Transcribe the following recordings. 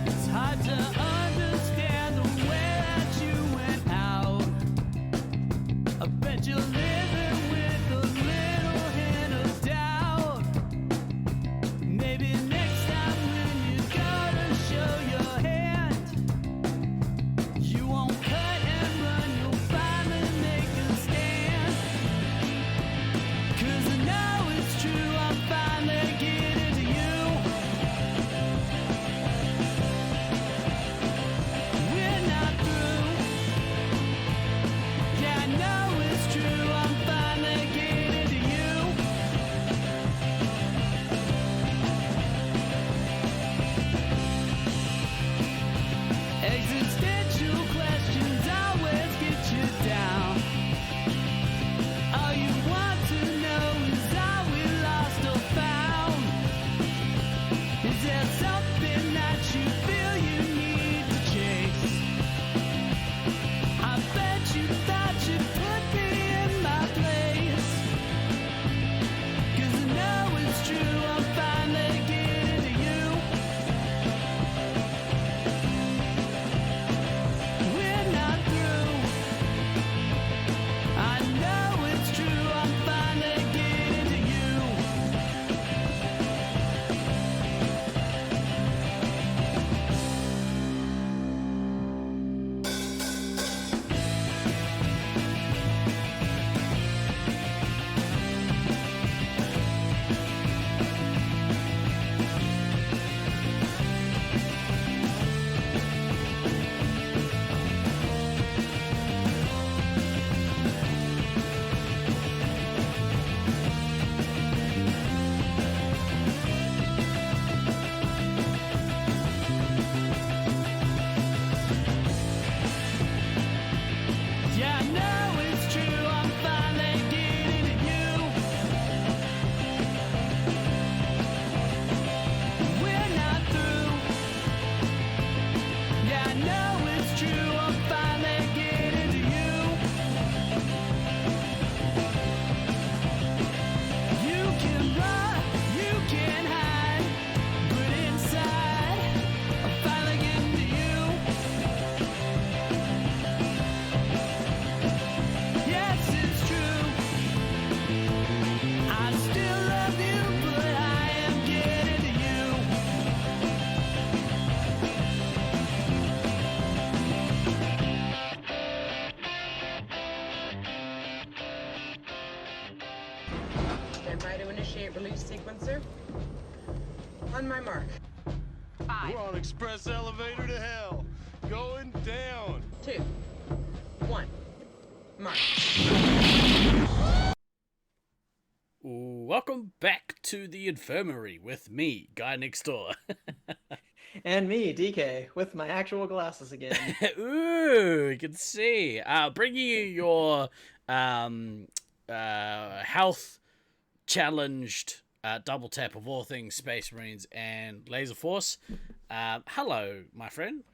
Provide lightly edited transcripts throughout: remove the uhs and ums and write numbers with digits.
It's hard to understand the way that you went out. I bet you're living with a little hint of doubt. Maybe next time when you gotta show your hand, you won't cut and run, you'll finally make a stand. 'Cause I know it's true, I'm finally getting to you. We're not through. Yeah, I know it's true, I'm finally getting to you. Existential questions always get you down. All you want to know is are we lost or found? Is there something that you feel you need to chase? I bet you thought you'd put me in my place. 'Cause I know it's true, I'm finally getting to you. We're not through. I know it's true, I'm finally getting to you. Yeah, I know it's true, I'm finally getting to you. We're not through. Yeah, I know it's true, I'm finally getting to you. You can run, you can hide, but inside, I'm finally getting to you. Yes, it's true. I still love you, but I am getting to you. Stand by to initiate release sequencer. On my mark. We're on express elevator to hell. Going down. 2, 1. Mark. Welcome back to the infirmary with me, GuyNextDoor. And me, DK, with my actual glasses again. Ooh, you can see. Bringing you your health challenged double tap of all things Space Marines and Laser Force. Hello, my friend.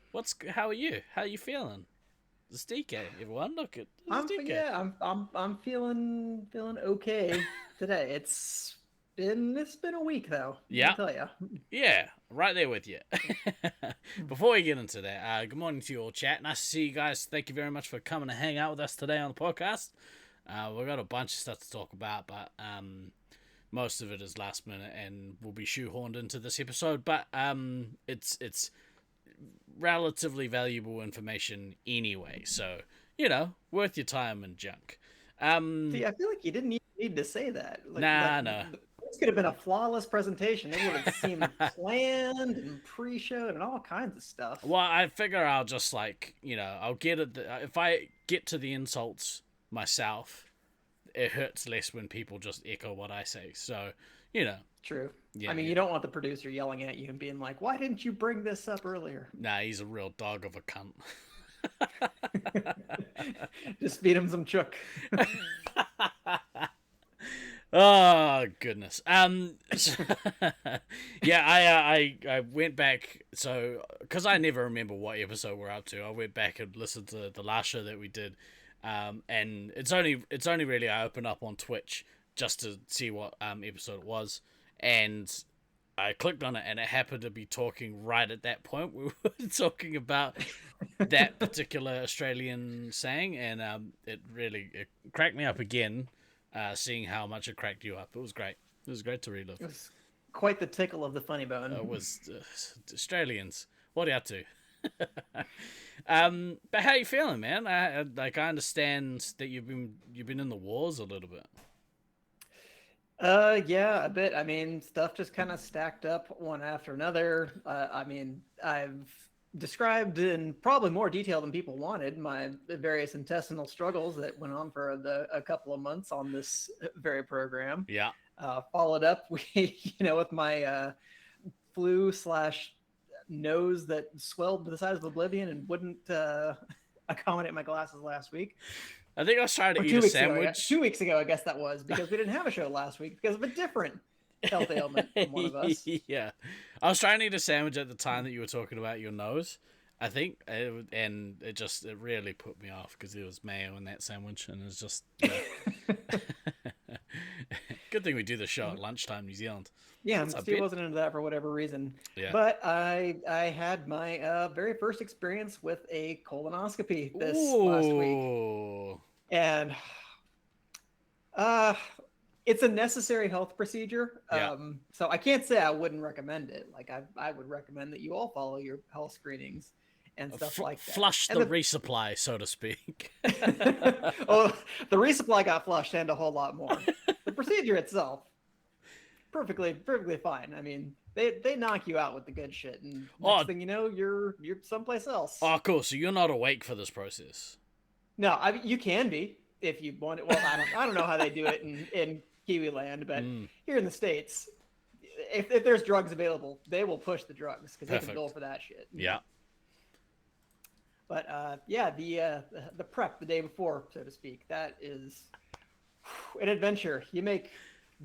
How are you? How are you feeling? It's DK, everyone. Look at DK. I'm feeling okay today. It's been a week though. Yeah. I'll tell you. Yeah, right there with you. Before we get into that, good morning to you all, chat. Nice to see you guys. Thank you very much for coming to hang out with us today on the podcast. We've got a bunch of stuff to talk about, but most of it is last minute and will be shoehorned into this episode. But it's relatively valuable information anyway, so worth your time and junk. See, I feel like you didn't even need to say that. No. This could have been a flawless presentation. It would have seemed planned and pre-showed and all kinds of stuff. Well, I figure I'll just I'll get it. If I get to the insults myself, it hurts less when people just echo what I say. So, True. Yeah, I mean, you don't want the producer yelling at you and being like, "Why didn't you bring this up earlier?" Nah, he's a real dog of a cunt. Just feed him some chook. Oh goodness. Yeah, I went back, so because I never remember what episode we're up to, I went back and listened to the last show that we did, and it's only really I opened up on Twitch just to see what episode it was, and I clicked on it, and it happened to be talking right at that point. We were talking about that particular Australian saying, and it cracked me up again, seeing how much it cracked you up. It was great. It was great to relive. It was quite the tickle of the funny bone. It was Australians. What are you up to? But how you feeling, man? I understand that you've been in the wars a little bit. Yeah, a bit. I mean, stuff just kind of stacked up one after another. I mean, I've described in probably more detail than people wanted my various intestinal struggles that went on for a couple of months on this very program. Yeah. Followed up with my flu / nose that swelled to the size of oblivion and wouldn't accommodate my glasses last week. I think I was trying to eat a sandwich. 2 weeks ago, I guess that was, because we didn't have a show last week because of a different health ailment from one of us. Yeah. I was trying to eat a sandwich at the time that you were talking about your nose, I think, and it really put me off because there was mayo in that sandwich, and it's just... Good thing we do the show at lunchtime, New Zealand. Yeah, Steve wasn't into that for whatever reason. Yeah. But I had my very first experience with a colonoscopy this last week. And it's a necessary health procedure. Yeah. So I can't say I wouldn't recommend it. Like I would recommend that you all follow your health screenings and stuff like that. Flush the resupply, so to speak. Oh, the resupply got flushed and a whole lot more. The procedure itself, perfectly fine. I mean, they knock you out with the good shit, and next thing you know, you're someplace else. Oh, cool. So you're not awake for this process? No, you can be if you want it. Well, I don't know how they do it in Kiwi land, but here in the States, if there's drugs available, they will push the drugs because they can bill for that shit. Yeah. But the prep the day before, so to speak, that is an adventure. You make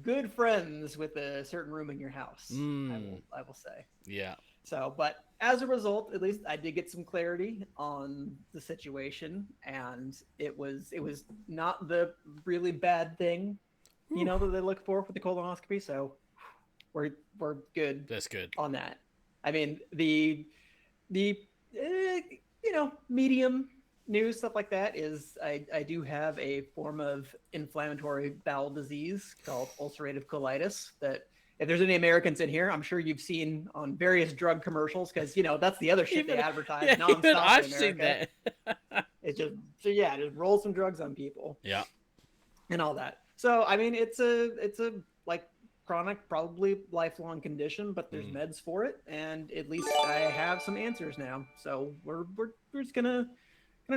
good friends with a certain room in your house. I will say. Yeah. So, but as a result, at least I did get some clarity on the situation, and it was not the really bad thing, that they look for with the colonoscopy. So we're good. That's good on that. I mean, the medium news, stuff like that is I do have a form of inflammatory bowel disease called ulcerative colitis that if there's any Americans in here, I'm sure you've seen on various drug commercials because, that's the other shit they advertise nonstop I've in seen America. that. It's just roll some drugs on people. Yeah. And all that. So, I mean, it's a like chronic, probably lifelong condition, but there's meds for it. And at least I have some answers now. So we're just gonna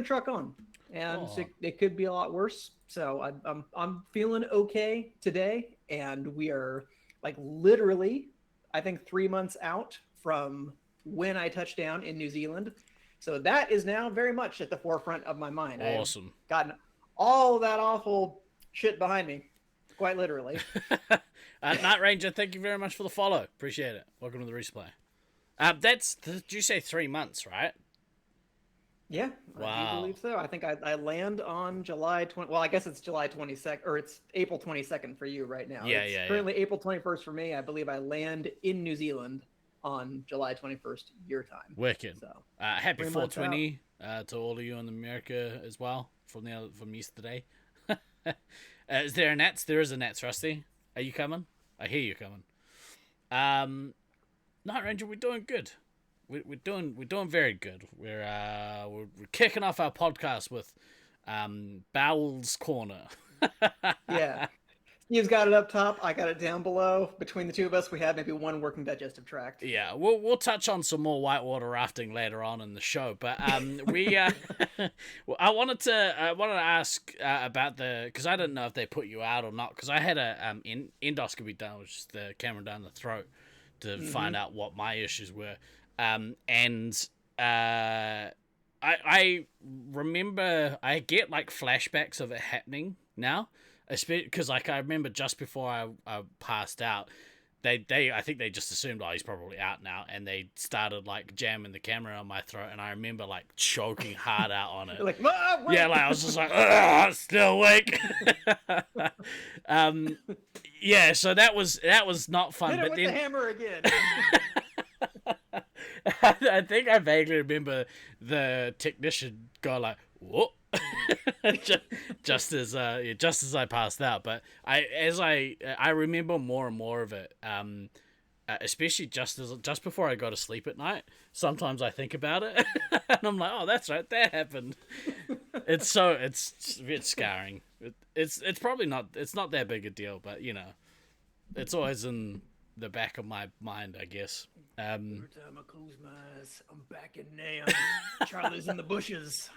truck on, and it could be a lot worse. So I'm feeling okay today, and we are like literally, I think 3 months out from when I touched down in New Zealand. So that is now very much at the forefront of my mind. Awesome. I've gotten all of that awful shit behind me, quite literally. Night Ranger, thank you very much for the follow. Appreciate it. Welcome to the resupply. Did you say 3 months, right? Yeah, wow. I do believe so. I think I land on July 20. Well, I guess it's July 22nd, or it's April 22nd for you right now. It's currently April 21st for me. I believe I land in New Zealand on July 21st your time. Wicked. So, happy 420 to all of you in America as well from yesterday. Is there a Nats? There is a Nats, Rusty. Are you coming? I hear you coming. Night Ranger, we're doing good. We're doing very good. We're kicking off our podcast with Bowels Corner. Yeah. Steve's got it up top. I got it down below. Between the two of us, we have maybe one working digestive tract. Yeah, we'll touch on some more whitewater rafting later on in the show. But we I wanted to ask about because I didn't know if they put you out or not, because I had a endoscopy done, which is the camera down the throat, to find out what my issues were. And I remember I get like flashbacks of it happening now, because like I remember just before I passed out, I think they just assumed, oh, he's probably out now, and they started like jamming the camera on my throat, and I remember like choking hard out on it. Like, yeah, like I was just like, still awake. Yeah, so that was not fun. Hit it But with then the hammer again. I think I vaguely remember the technician go like, "Whoa." just as I passed out, but I remember more and more of it, especially just before I go to sleep at night. Sometimes I think about it, and I'm like, oh, that's right, that happened. It's a bit scarring. It's probably not, it's not that big a deal, but it's always in the back of my mind, I guess. Every time I close my eyes, I'm back in Nam. Charlie's in the bushes.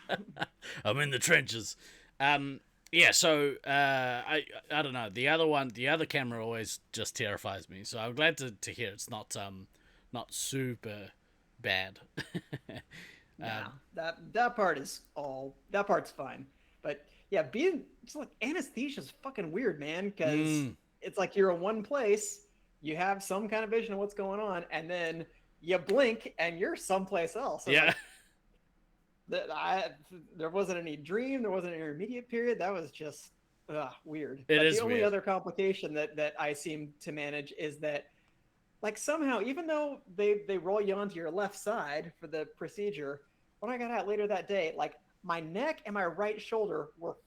I'm in the trenches. Yeah, so I don't know. The other camera always just terrifies me. So I'm glad to hear it's not super bad. Nah, that part's fine. But yeah, being just like anesthesia's fucking weird, man, because it's like you're in one place, you have some kind of vision of what's going on, and then you blink and you're someplace else. So Yeah. There wasn't any dream, there wasn't an intermediate period. That was just weird. It But is the only weird. other complication that I seem to manage is that, like, somehow, even though they roll you onto your left side for the procedure, when I got out later that day, like, my neck and my right shoulder were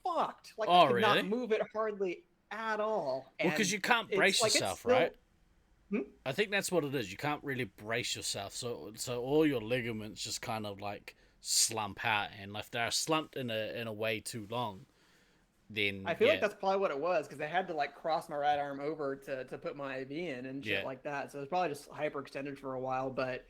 fucked. Like, Oh, I could really? not move it hardly at all. Well, because you can't it's brace like, it's yourself, still- right? Hmm? I think that's what it is. You can't really brace yourself, so all your ligaments just kind of like slump out, and if they're slumped in a way too long, then I feel like that's probably what it was, because they had to like cross my right arm over to put my IV in and shit like that. So it's probably just hyperextended for a while. But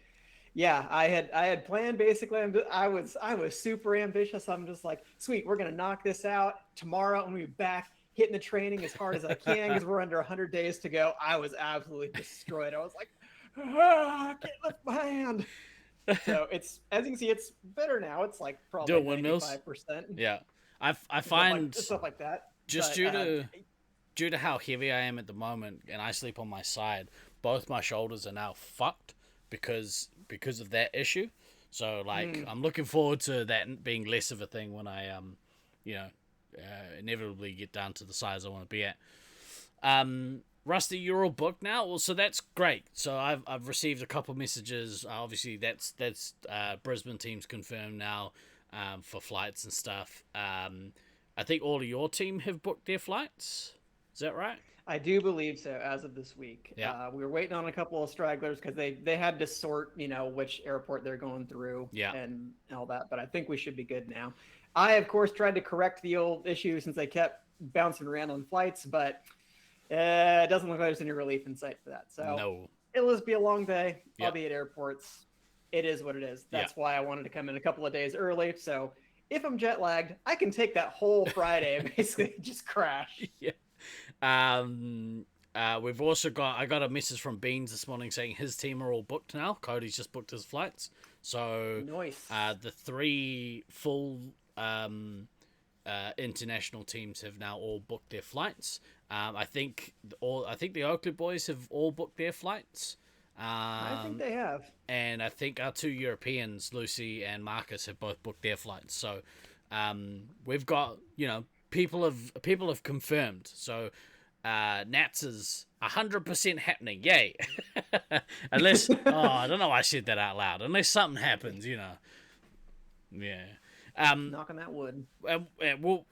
yeah, I had planned basically. I was super ambitious. I'm just like, sweet, we're gonna knock this out tomorrow. I'm gonna be back hitting the training as hard as I can because we're under 100 days to go. I was absolutely destroyed. I was like, I can't lift my hand. So it's, as you can see, it's better now. It's like probably doing windmills. 95%. Yeah, I find stuff like that. just But, due to how heavy I am at the moment, and I sleep on my side, both my shoulders are now fucked because of that issue. So like, I'm looking forward to that being less of a thing when I inevitably get down to the size I want to be at. Rusty, you're all booked now. Well, so that's great. So I've received a couple messages. Obviously, that's Brisbane team's confirmed now for flights and stuff. I think all of your team have booked their flights. Is that right? I do believe so, as of this week. Yeah. We were waiting on a couple of stragglers because they had to sort, which airport they're going through and all that. But I think we should be good now. I, of course, tried to correct the old issue since they kept bouncing around on flights, but it doesn't look like there's any relief in sight for that. So No. it'll just be a long day. Yep. I'll be at airports. It is what it is. That's why I wanted to come in a couple of days early. So if I'm jet lagged, I can take that whole Friday and basically just crash. Yeah. We've also I got a message from Beans this morning saying his team are all booked now. Cody's just booked his flights. So Nice. The 3 full international teams have now all booked their flights. I think the Oakley boys have all booked their flights. I think they have. And I think our 2 Europeans, Lucy and Marcus, have both booked their flights. So we've got, people have confirmed. So Nats is 100% happening. Yay. Unless, I don't know why I said that out loud. Unless something happens, Yeah. Knock on that wood.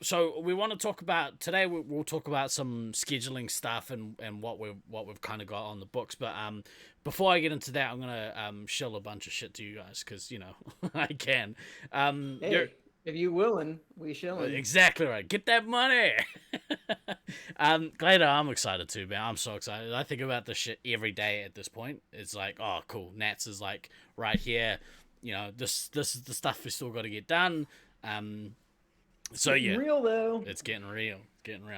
So we want to talk about today. We'll talk about some scheduling stuff and what we've kind of got on the books. But before I get into that, I'm gonna shill a bunch of shit to you guys because I can. Hey, if you willing, we shilling. Exactly right. Get that money. Later, I'm excited too, man. I'm so excited. I think about this shit every day at this point. It's like, oh, cool. Nats is like right here. This is the stuff we still got to get done. So yeah, real though. It's getting real.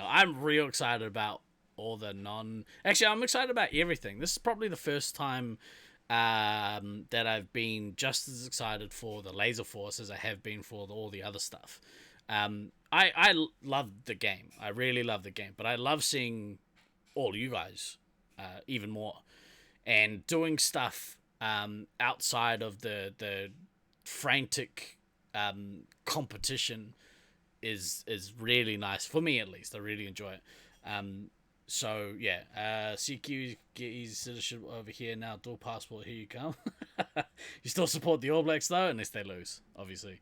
I'm real excited about all the Actually, I'm excited about everything. This is probably the first time that I've been just as excited for the Laser Force as I have been for all the other stuff. I love the game. I really love the game, but I love seeing all you guys even more and doing stuff outside of the frantic competition is really nice for me, at least. I really enjoy it. So yeah, CQ get easy citizenship over here now. Dual passport, here you come. You still support the All Blacks though, unless they lose, obviously.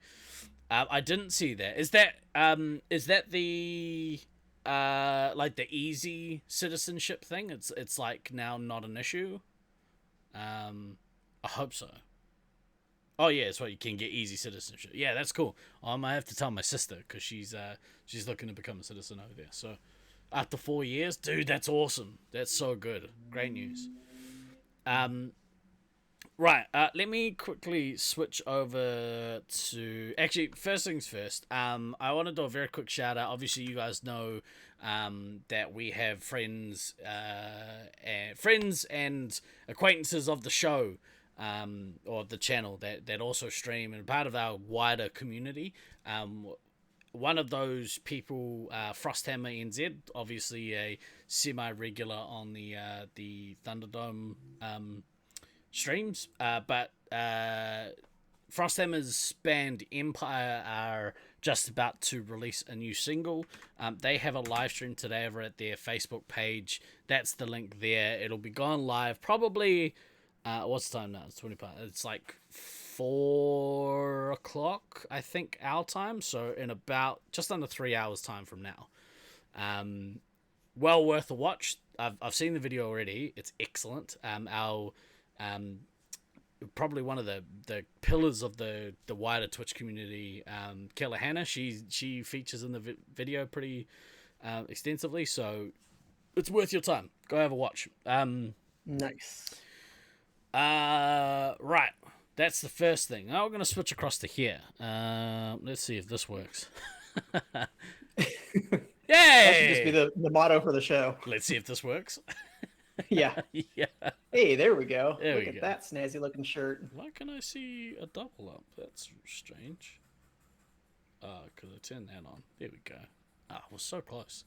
I didn't see that. Is that the like the easy citizenship thing? It's like now not an issue. I hope so. Oh yeah, it's right. You can get easy citizenship. Yeah, that's cool. I might have to tell my sister because she's looking to become a citizen over there. So after 4 years, dude, that's awesome. That's so good. Great news. Right. Let me quickly switch over to actually first things first. I want to do a very quick shout out. Obviously, you guys know that we have friends and acquaintances of the show. Or the channel that also stream and part of our wider community. One of those people, Frosthammer NZ, obviously a semi-regular on the Thunderdome streams, but Frosthammer's band Empire are just about to release a new single. They have a live stream today over at their Facebook page. That's the link there. It'll be gone live probably. What's the time now? It's 20 past. It's like 4 o'clock, I think, our time. So in about just under 3 hours time from now. Well worth a watch. I've seen the video already. It's excellent. Our probably one of the pillars of the wider Twitch community, Kayla Hannah. She features in the video pretty extensively. So it's worth your time. Go have a watch. Nice. Right. That's the first thing. Now we're going to switch across to here. Let's see if this works. Yay! That should just be the motto for the show. Let's see if this works. Yeah. Yeah. Hey, there we go. There Look we at go. that snazzy looking shirt. Why can I see a double up? That's strange. Because I turned that on. There we go. Ah, we're so close.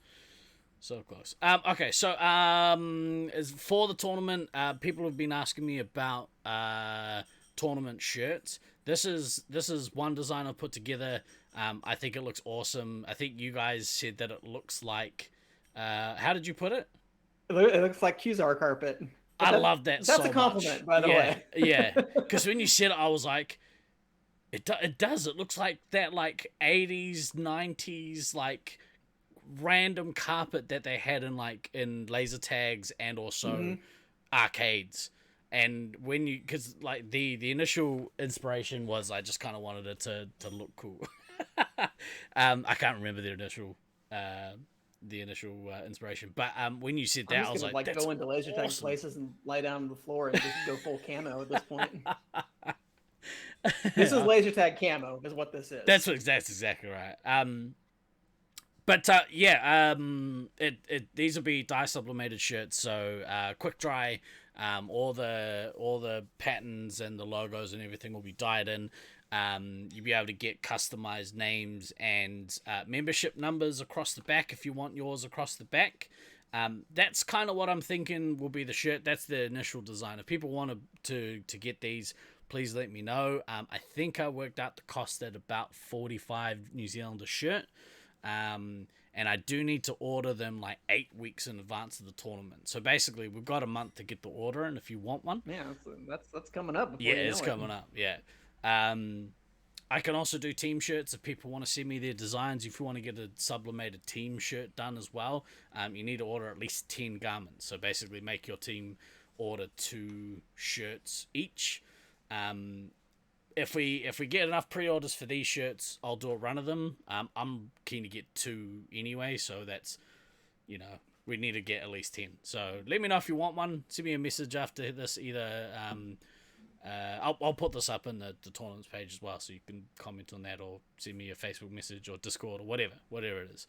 So close. Okay, so as for the tournament, people have been asking me about tournament shirts. This is one design I've put together. I think it looks awesome. I think you guys said that it looks like how did you put it? It looks like Qzar carpet. I love that so much. That's a compliment, by the way. Yeah, because when you said it, I was like, it does. It looks like that, like 80s, 90s, like random carpet that they had in laser tags and also arcades. And when you, because like the initial inspiration was I just kind of wanted it to look cool. I can't remember the initial inspiration, but when you said that, I was like go into laser tag places and lie down on the floor and just go full camo at this point. This is laser tag camo, is what this is. That's exactly right. These will be dye sublimated shirts, so quick dry. All the patterns and the logos and everything will be dyed in. You'll be able to get customized names and membership numbers across the back if you want yours across the back. That's kind of what I'm thinking will be the shirt. That's the initial design. If people want to get these, please let me know. I think I worked out the cost at about 45 New Zealand a shirt. And I do need to order them like 8 weeks in advance of the tournament. So basically, we've got a month to get the order in if you want one. Yeah, that's coming up. Yeah, it's coming up. Yeah. I can also do team shirts if people want to send me their designs. If you want to get a sublimated team shirt done as well, you need to order at least 10 garments. So basically, make your team order 2 shirts each. If we get enough pre-orders for these shirts, I'll do a run of them. I'm keen to get 2 anyway, so that's, we need to get at least 10. So let me know if you want one. Send me a message after this. Either I'll put this up in the tournaments page as well, so you can comment on that or send me a Facebook message or Discord or whatever it is.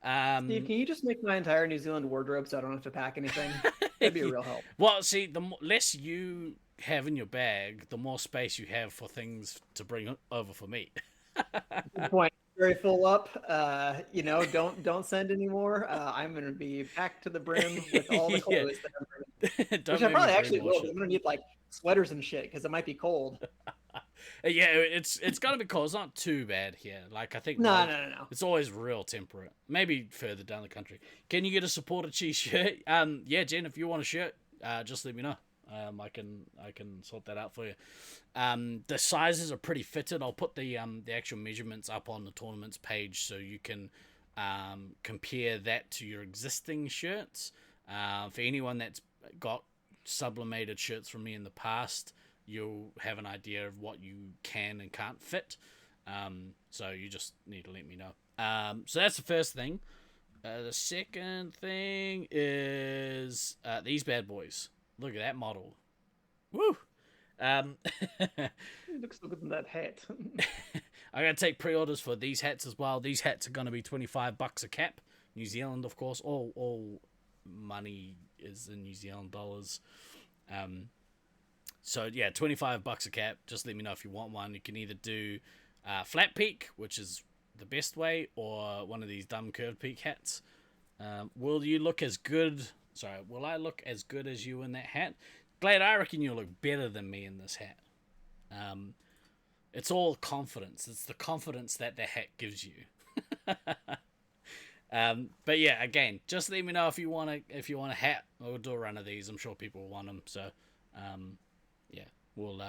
Steve, can you just make my entire New Zealand wardrobe so I don't have to pack anything? That'd be a real help. Well, see, the less you have in your bag, the more space you have for things to bring over for me. Good point. Very full up. Don't send anymore. I'm gonna be packed to the brim with all the clothes that I'm bringing. Which I probably actually will. I'm gonna need like sweaters and shit because it might be cold. Yeah, it's gonna be cold. It's not too bad here. Like I think No. it's always real temperate. Maybe further down the country. Can you get a supporter cheese shirt? Yeah, Jen, if you want a shirt, just let me know. I can sort that out for you. The sizes are pretty fitted. I'll put the actual measurements up on the tournaments page so you can compare that to your existing shirts. For anyone that's got sublimated shirts from me in the past, you'll have an idea of what you can and can't fit. So you just need to let me know. So that's the first thing. The second thing is these bad boys. Look at that model. Woo! It looks so good in that hat. I gotta take pre-orders for these hats as well. These hats are gonna be $25 a cap, New Zealand, of course. All money is in New Zealand dollars. So yeah, $25 a cap. Just let me know if you want one. You can either do flat peak, which is the best way, or one of these dumb curved peak hats. Will I look as good as you in that hat? Glad, I reckon you'll look better than me in this hat. It's all confidence. It's the confidence that the hat gives you. But yeah, again, just let me know if you want a hat. We'll do a run of these. I'm sure people will want them. So, yeah, we'll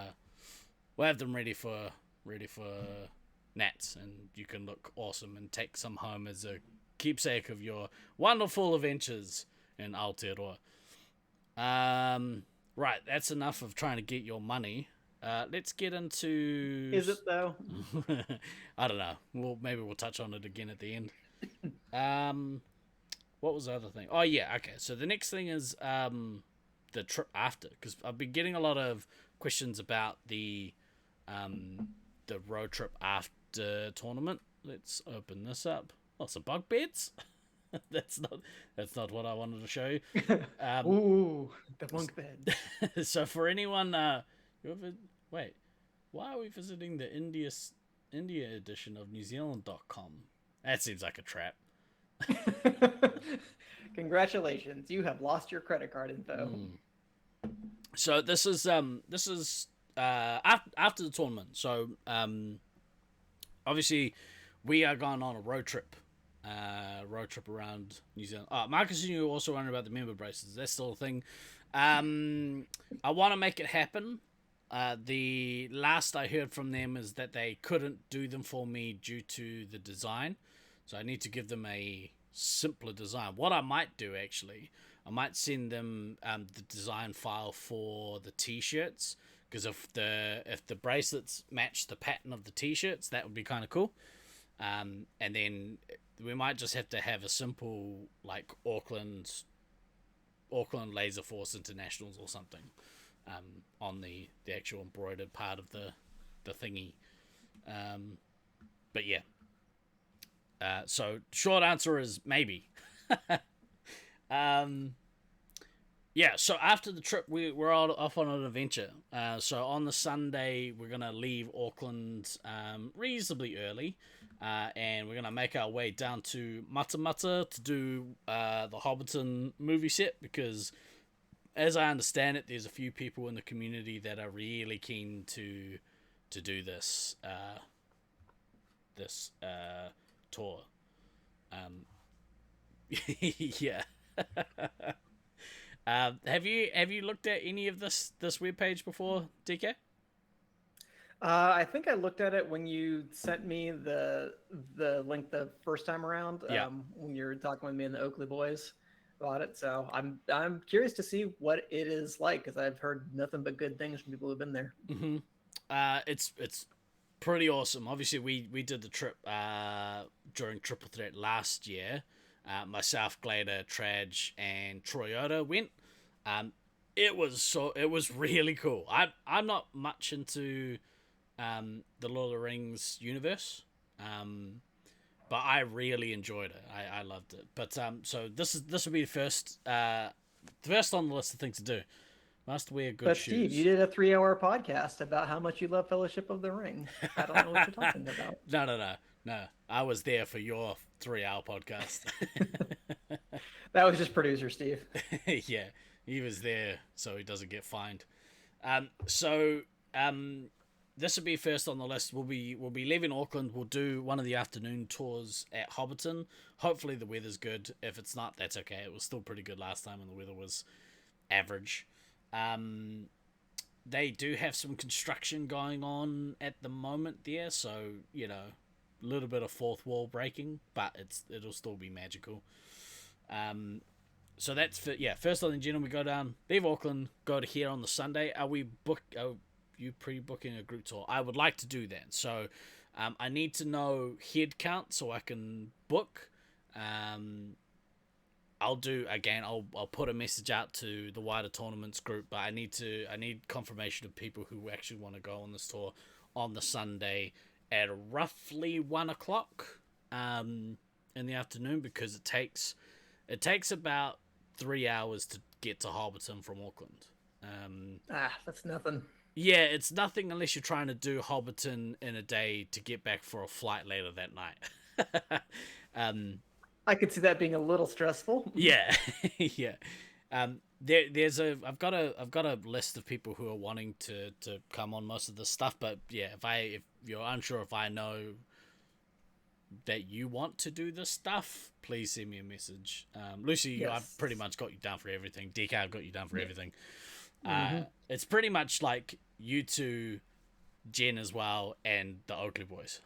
have them ready for Nats, and you can look awesome and take some home as a keepsake of your wonderful adventures in Aotearoa. Right, that's enough of trying to get your money. Let's get into... Is it, though? I don't know. Maybe we'll touch on it again at the end. What was the other thing? Oh, yeah, okay. So the next thing is the trip after, because I've been getting a lot of questions about the road trip after tournament. Let's open this up. Oh, some bug beds? That's not what I wanted to show you. Ooh, the bunk bed. So for anyone, wait, why are we visiting the India edition of NewZealand.com? That seems like a trap. Congratulations, you have lost your credit card info. So this is after the tournament. So obviously we are going on a road trip around New Zealand. Marcus and you also wondering about the member braces. That's still a thing. I want to make it happen. The last I heard from them is that they couldn't do them for me due to the design. So I need to give them a simpler design. What I might do, actually, I might send them the design file for the t-shirts, because if the bracelets match the pattern of the t-shirts, that would be kind of cool. And then we might just have to have a simple, like, Auckland Laser Force Internationals or something on the actual embroidered part of the thingy. But yeah. So short answer is maybe. Yeah, so after the trip, we're all off on an adventure. So on the Sunday, we're going to leave Auckland reasonably early. And we're going to make our way down to Matamata to do the Hobbiton movie set, because as I understand it, there's a few people in the community that are really keen to do this tour. Yeah. Have you looked at any of this webpage before, DK? I think I looked at it when you sent me the link the first time around. Yeah. When you were talking with me and the Oakley boys about it. So I'm curious to see what it is like, because I've heard nothing but good things from people who've been there. Mm-hmm. It's pretty awesome. Obviously, we did the trip during Triple Threat last year. Myself, Glader, Traj, and Troyota went. It was really cool. I'm not much into the Lord of the Rings universe, but I really enjoyed it. I loved it. But so this will be the first on the list of things to do. Must wear good But shoes. Steve, you did a 3-hour podcast about how much you love Fellowship of the Ring. I don't know what you're talking about. No. I was there for your 3-hour podcast. That was just producer Steve. Yeah, he was there so he doesn't get fined. this will be first on the list. We'll be leaving Auckland. We'll do one of the afternoon tours at Hobbiton. Hopefully the weather's good. If it's not, that's okay. It was still pretty good last time, and the weather was average. They do have some construction going on at the moment there, so a little bit of fourth wall breaking, but it'll still be magical. So that's first on the agenda. We go down, leave Auckland, go to here on the Sunday. Are you pre-booking a group tour? I would like to do that. So I need to know head count so I can book. I'll put a message out to the wider tournaments group, but I need confirmation of people who actually want to go on this tour on the Sunday at roughly 1:00 in the afternoon, because it takes about 3 hours to get to Hobbiton from Auckland. That's nothing. Yeah, it's nothing unless you're trying to do Hobbiton in a day to get back for a flight later that night. I could see that being a little stressful. Yeah, yeah. I've got a list of people who are wanting to come on most of this stuff, but yeah, if you're unsure if I know that you want to do this stuff, please send me a message. Lucy, Yes. I've pretty much got you down for everything. DK, I've got you down for everything. Mm-hmm. It's pretty much like you two, Jen as well, and the Oakley boys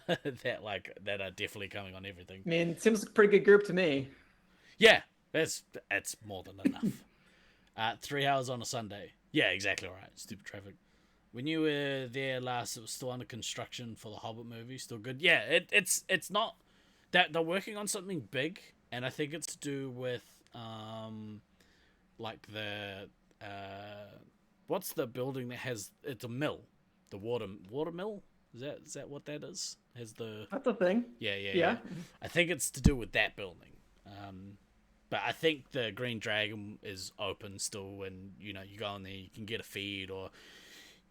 that are definitely coming on everything. I mean, it seems like a pretty good group to me. Yeah, that's more than enough. 3 hours on a Sunday. Yeah, exactly right. Stupid traffic. When you were there last, it was still under construction for the Hobbit movie. Still good. Yeah, it's not that they're working on something big, and I think it's to do with like the what's the building that has, it's a mill, the water mill. Is that what that is? Has the That's a thing. yeah. I think it's to do with that building. But I think the Green Dragon is open still, and you go in there, you can get a feed, or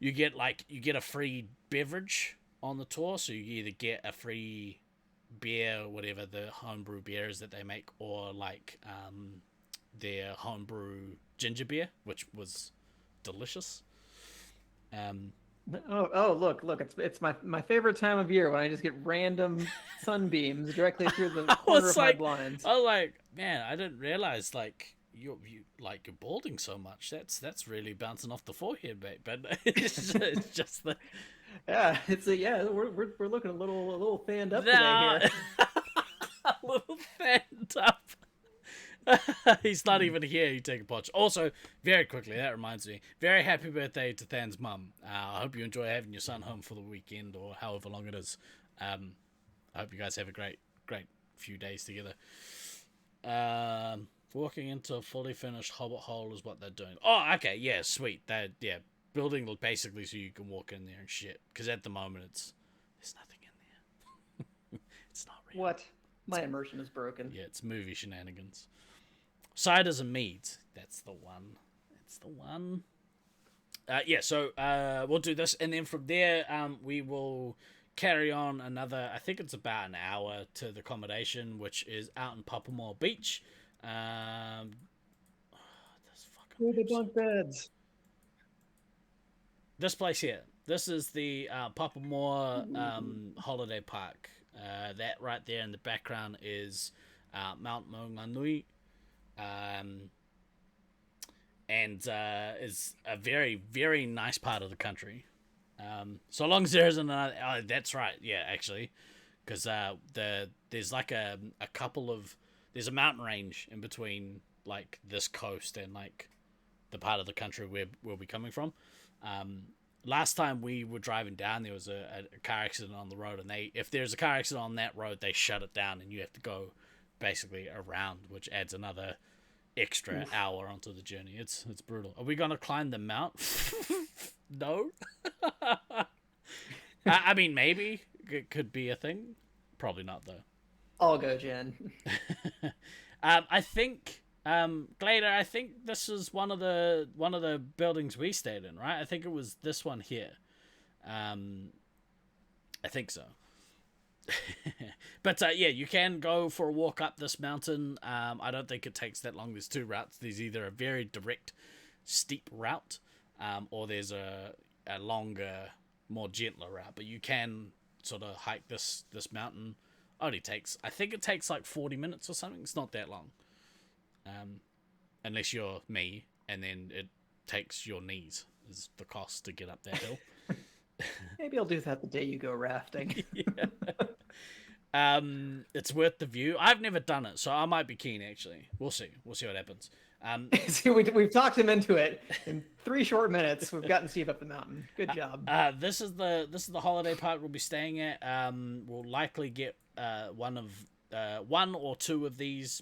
you get a free beverage on the tour. So you either get a free beer, whatever the homebrew beer is that they make, or their homebrew ginger beer, which was delicious. Oh, look! It's my favorite time of year when I just get random sunbeams directly through the corner of my blinds. I was like, man, I didn't realize you're balding so much. That's really bouncing off the forehead, mate. But it's just the we're looking a little fanned up today here. A little fanned up. He's not even here. You take a potch. Also, very quickly, that reminds me, very happy birthday to Than's mum. I hope you enjoy having your son home for the weekend, or however long it is. I hope you guys have a great few days together. Walking into a fully finished Hobbit hole is what they're doing. Oh, okay, yeah, sweet. Building basically so you can walk in there and shit. Because at the moment there's nothing in there. It's not real. What? My immersion is broken. Yeah, it's movie shenanigans. Ciders and meads. That's the one. So we'll do this, and then from there, we will carry on another, I think it's about an hour to the accommodation, which is out in Papamoa Beach. The bunk beds. This place here. This is the Papamoa Holiday Park. That right there in the background is Mount Maunganui. And is a very, very nice part of the country. So long as there isn't another... Oh, that's right. Yeah, actually. Because there's like a couple of... There's a mountain range in between this coast and the part of the country where we'll be coming from. Last time we were driving down, there was a car accident on the road, and if there's a car accident on that road, they shut it down, and you have to go basically around, which adds another extra hour onto the journey. It's brutal. Are we gonna climb the mount? No. I mean, maybe it could be a thing. Probably not though. I'll go, Jen. I think Glader, I think this is one of the buildings we stayed in, right? I think it was this one here. I think so. But yeah, you can go for a walk up this mountain. I don't think it takes that long. There's two routes. There's either a very direct, steep route, or there's a longer more gentler route, but you can sort of hike this mountain. I think it takes like 40 minutes or something. It's not that long, unless you're me, and then it takes your knees is the cost to get up that hill. Maybe I'll do that the day you go rafting. Yeah. It's worth the view. I've never done it, so I might be keen actually. We'll see what happens. See, we've talked him into it in 3 short minutes. We've gotten Steve up the mountain. Good job. This is the holiday park we'll be staying at. We'll likely get one or two of these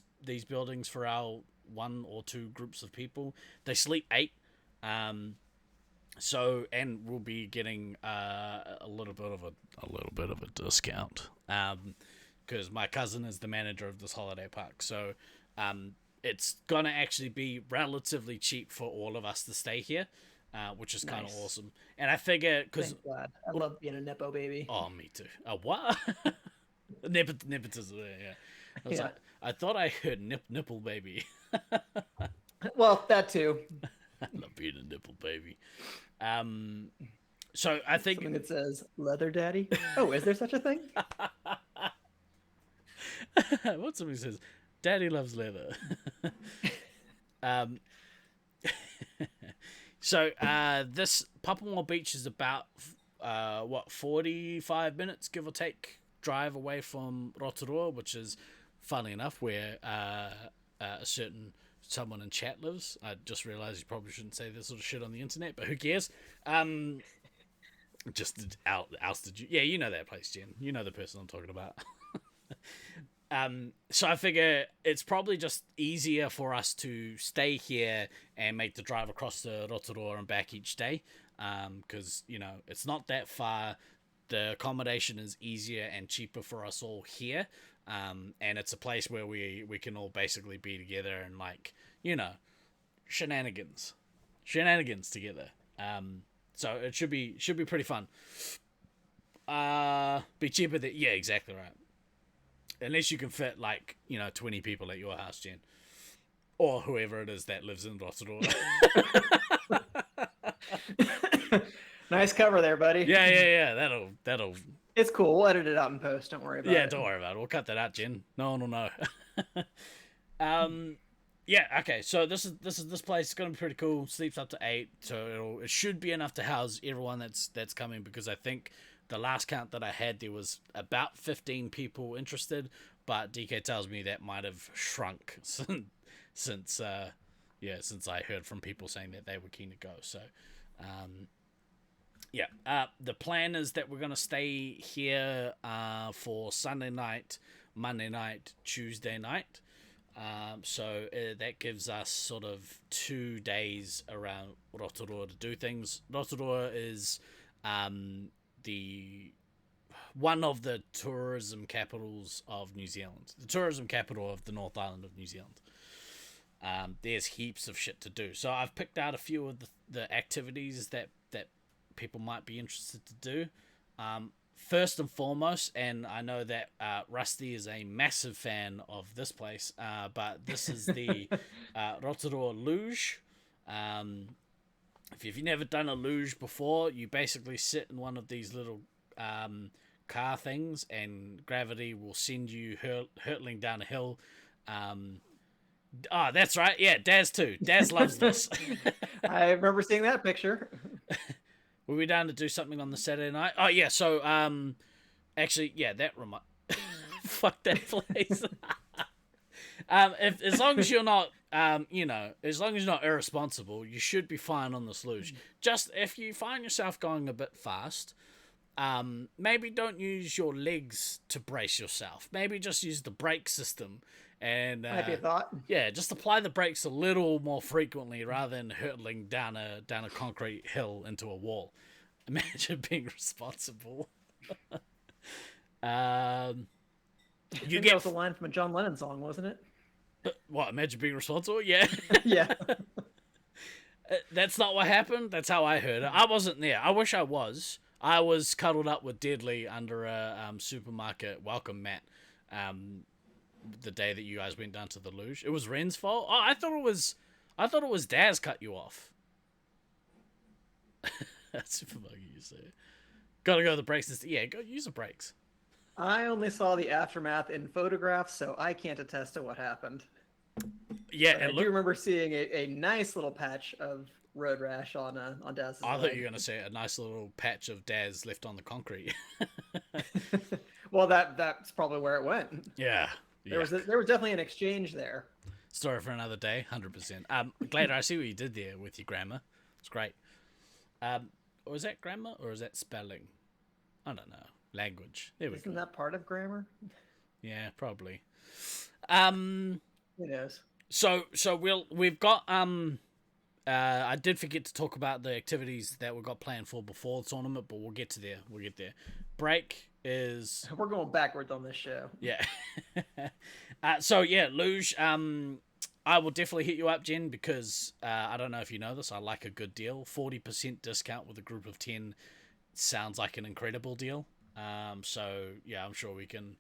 buildings for our 1 or 2 groups of people. They sleep 8. So, and we'll be getting a little bit of a discount because my cousin is the manager of this holiday park. So, it's gonna actually be relatively cheap for all of us to stay here, which is kind of awesome. And I figure because I love being a nepo baby. Oh, me too. What? Nepotism. Yeah. I thought I heard nipple baby. Well, that too. I love being a nipple baby. So I think something that says leather daddy. Oh, is there such a thing? What somebody says, daddy loves leather. So this Papua Beach is about 45 minutes give or take drive away from Rotorua, which is funny enough where a certain someone in chat lives. I just realized you probably shouldn't say this sort of shit on the internet, but who cares? Just ousted you. Yeah, you know that place, Jen. You know the person I'm talking about. So I figure it's probably just easier for us to stay here and make the drive across to Rotorua and back each day, because it's not that far. The accommodation is easier and cheaper for us all here. And it's a place where we can all basically be together and shenanigans together. So it should be pretty fun. Be cheaper than, yeah, exactly right. Unless you can fit 20 people at your house, Jen, or whoever it is that lives in Rotorua. Nice cover there, buddy. Yeah. That'll. It's cool. We'll edit it out in post. Don't worry about it. Yeah, don't worry about it. We'll cut that out, Jen. No one will know. Yeah. Okay. So this place is gonna be pretty cool. Sleeps up to 8, so it should be enough to house everyone that's coming. Because I think the last count that I had, there was about 15 people interested, but DK tells me that might have shrunk since I heard from people saying that they were keen to go. So. The plan is that we're going to stay here for Sunday night, Monday night, Tuesday night. So that gives us sort of 2 days around Rotorua to do things. Rotorua is one of the tourism capitals of New Zealand. The tourism capital of the North Island of New Zealand. There's heaps of shit to do. So I've picked out a few of the activities that people might be interested to do. First and foremost, and I know that Rusty is a massive fan of this place, but this is the Rotorua Luge. If you've never done a luge before, you basically sit in one of these little car things, and gravity will send you hurtling down a hill. That's right. Yeah, Daz too. Daz loves this. I remember seeing that picture. Were we down to do something on the Saturday night? Oh yeah, so actually, yeah, that fuck that place. As long as you're not as long as you're not irresponsible, you should be fine on this luge. Just if you find yourself going a bit fast, maybe don't use your legs to brace yourself. Maybe just use the brake system. And might be a thought. Yeah, just apply the brakes a little more frequently rather than hurtling down a concrete hill into a wall. Imagine being responsible. That was a line from a John Lennon song, wasn't it? What? Imagine being responsible? Yeah. Yeah. That's not what happened. That's how I heard it. I wasn't there. I wish I was. I was cuddled up with Deadly under a supermarket welcome mat. The day that you guys went down to the luge. It was Ren's fault. Oh, I thought it was Daz cut you off. That's super buggy, you say. Gotta go to the breaks. Yeah, go use the breaks. I only saw the aftermath in photographs, so I can't attest to what happened. Yeah, But I do remember seeing a nice little patch of road rash on Daz's I thought leg. you were gonna say a nice little patch of Daz left on the concrete. Well, that's probably where it went. Yeah. There was definitely an exchange there. Story for another day, 100%. Glader, I see what you did there with your grammar. It's great. Or is that grammar or is that spelling? I don't know. Language. There we Isn't go. that part of grammar? Yeah, probably. Who knows? So we've got I did forget to talk about the activities that we've got planned for before the tournament, but we'll get to there. We'll get there. Break is We're going backwards on this show. yeah. So yeah, luge. I will definitely hit you up, Jen, because I don't know if you know this. I like a good deal. 40% discount with a group of 10 sounds like an incredible deal. So yeah, I'm sure we can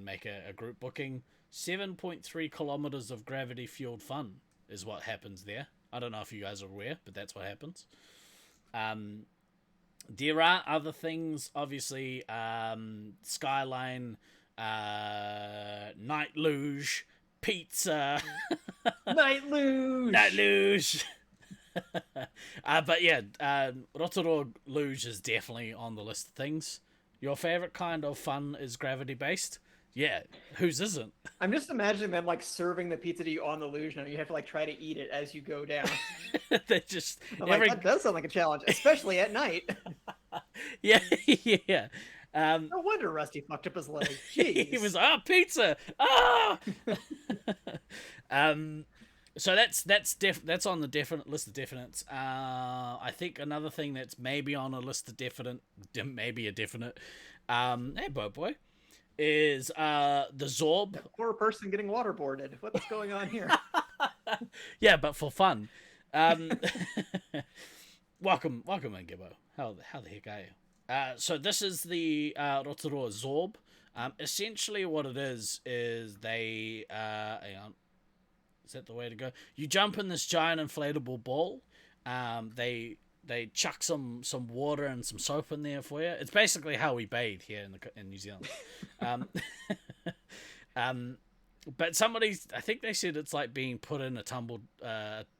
make a group booking. 7.3 kilometers of gravity fueled fun is what happens there. I don't know if you guys are aware, but that's what happens. There are other things, obviously. Skyline, night luge, pizza, Night luge. night luge. But yeah, Rotorua luge is definitely on the list of things. Your favorite kind of fun is gravity based. Yeah, whose isn't? I'm just imagining them like serving the pizza to you on the luge, and you have to like try to eat it as you go down. They just That does sound like a challenge, especially at night. yeah, yeah. No wonder Rusty fucked up his leg. Jeez. He was pizza. So that's on the definite list of definites. I think another thing that's maybe on a list of maybe a definite. Hey, boy, is the Zorb. That poor person getting waterboarded. What's going on here? Yeah, but for fun. Welcome in, Gibbo. How the heck are you? So this is the Rotorua Zorb. Essentially what it is they hang on. Is that the way to go? You jump in this giant inflatable ball. They chuck some water and some soap in there for you. It's basically how we bathe here in New Zealand. But I think they said it's like being put in a tumbled,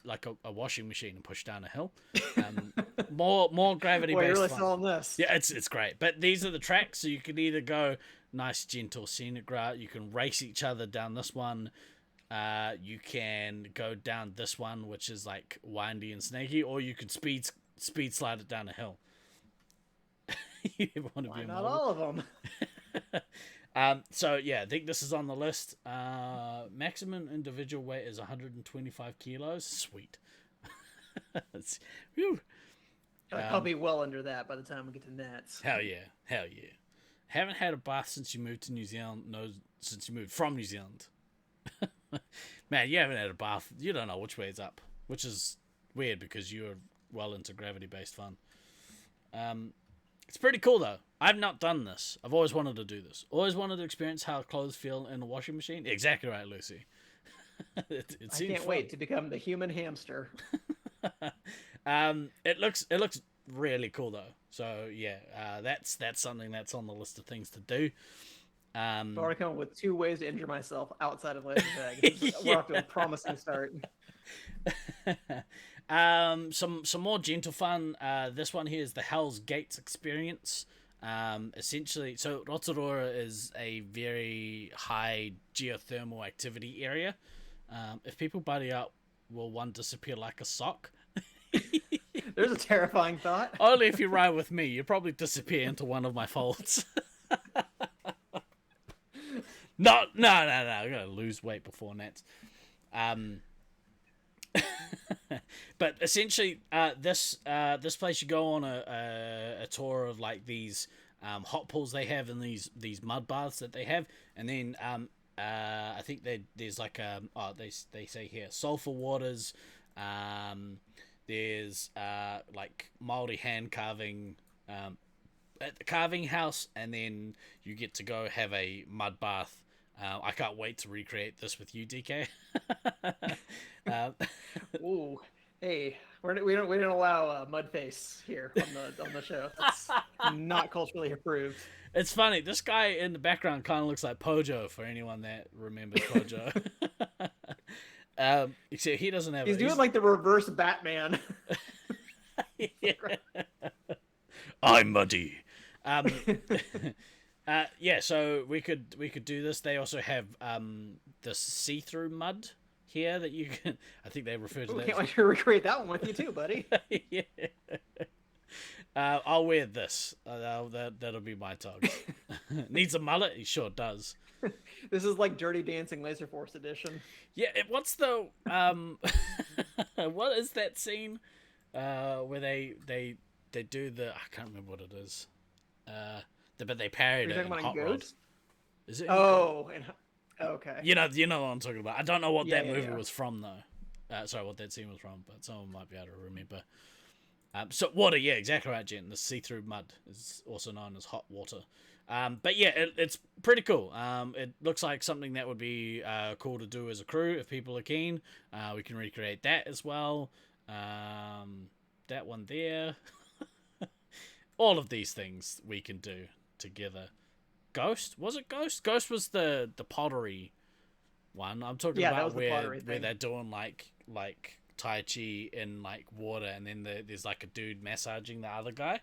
like a washing machine and pushed down a hill. More gravity based. Boy, you're really fun. selling this. Yeah, it's great. But these are the tracks, so you can either go nice, gentle, scenic route. You can race each other down this one. You can go down this one, which is like windy and snaky, or you could speed slide it down a hill. You ever want to Why be a not model? all of them? So yeah, I think this is on the list. Maximum individual weight is 125 kilos. Sweet. Whew. I'll be well under that by the time we get to Nats. Hell yeah. Haven't had a bath since you moved to New Zealand. No, since you moved from New Zealand. Man, you haven't had a bath. You don't know which way is up, which is weird because you're well into gravity-based fun. It's pretty cool though. I've not done this. I've always wanted to do this. Always wanted to experience how clothes feel in a washing machine. Exactly right, Lucy. I can't wait to become the human hamster. It looks really cool though. So yeah, that's something that's on the list of things to do. I've already come up with 2 ways to injure myself outside of laser tag. We're off to a promising start. Some more gentle fun. This one here is the Hell's Gates experience. Essentially, so Rotorua is a very high geothermal activity area. If people buddy up, will one disappear like a sock? There's a terrifying thought. Only if you ride with me, you probably disappear into one of my folds. No, I'm gonna lose weight before Nats. But essentially, this place you go on a tour of like these hot pools they have and these mud baths that they have, and then I think there's like they say here sulfur waters. There's like Māori hand carving at the carving house, and then you get to go have a mud bath. I can't wait to recreate this with you, DK. Ooh. Hey, we don't allow Mudface here on the show. That's not culturally approved. It's funny. This guy in the background kind of looks like Pojo for anyone that remembers Pojo. Except he doesn't have. He's doing like the reverse Batman. Yeah. I'm muddy. Yeah. So we could do this. They also have this see-through mud here that you can. I think they refer to that. Can't wait to recreate that one with you too, buddy. Yeah. I'll wear this. That'll be my tug. Needs a mullet? He sure does. This is like Dirty Dancing Laser Force edition. Yeah, what's the what is that scene where they do the I can't remember what it is. But they parried it in Hot Rod. Is it? Oh, okay. You know what I'm talking about. I don't know what that movie yeah. was from though. Sorry, what that scene was from, but someone might be able to remember. So water, yeah, exactly right, Jen. The see-through mud is also known as hot water. But yeah, it's pretty cool. It looks like something that would be cool to do as a crew if people are keen. We can recreate that as well. That one there. All of these things we can do together. Ghost? Was it Ghost? Ghost was the pottery one. I'm talking about where they're doing like Tai Chi in like water, and then there's like a dude massaging the other guy.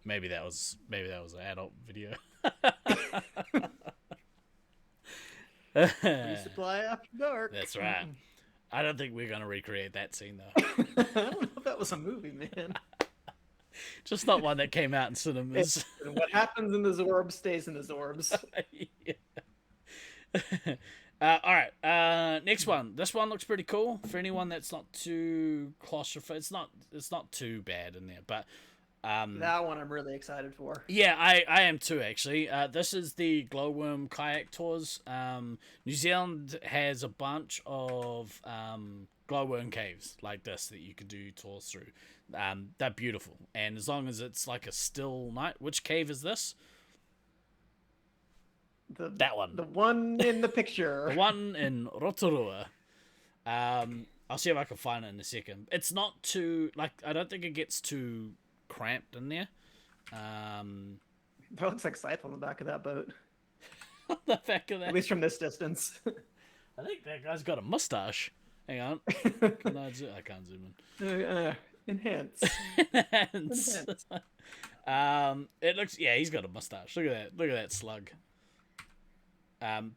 Maybe that was an adult video. Resupply after dark. That's right. I don't think we're gonna recreate that scene though. I don't know if that was a movie, man. Just not one that came out in cinemas. What happens in the Zorbs stays in the Zorbs. Yeah. All right. Next one. This one looks pretty cool for anyone that's not too claustrophobic. It's not too bad in there, but that one I'm really excited for. yeah, I am too actually. This is the Glowworm kayak tours. New Zealand has a bunch of glowworm caves like this that you can do tours through. They're beautiful, and as long as it's like a still night. Which cave is this? That one. The one in the picture. The one in Rotorua. I'll see if I can find it in a second. It's not too I don't think it gets too cramped in there. That looks like Scythe on the back of that boat. On the back of that. At least from this distance. I think that guy's got a mustache. Hang on. I can't zoom in. Enhance. Enhance. It looks he's got a mustache. Look at that slug.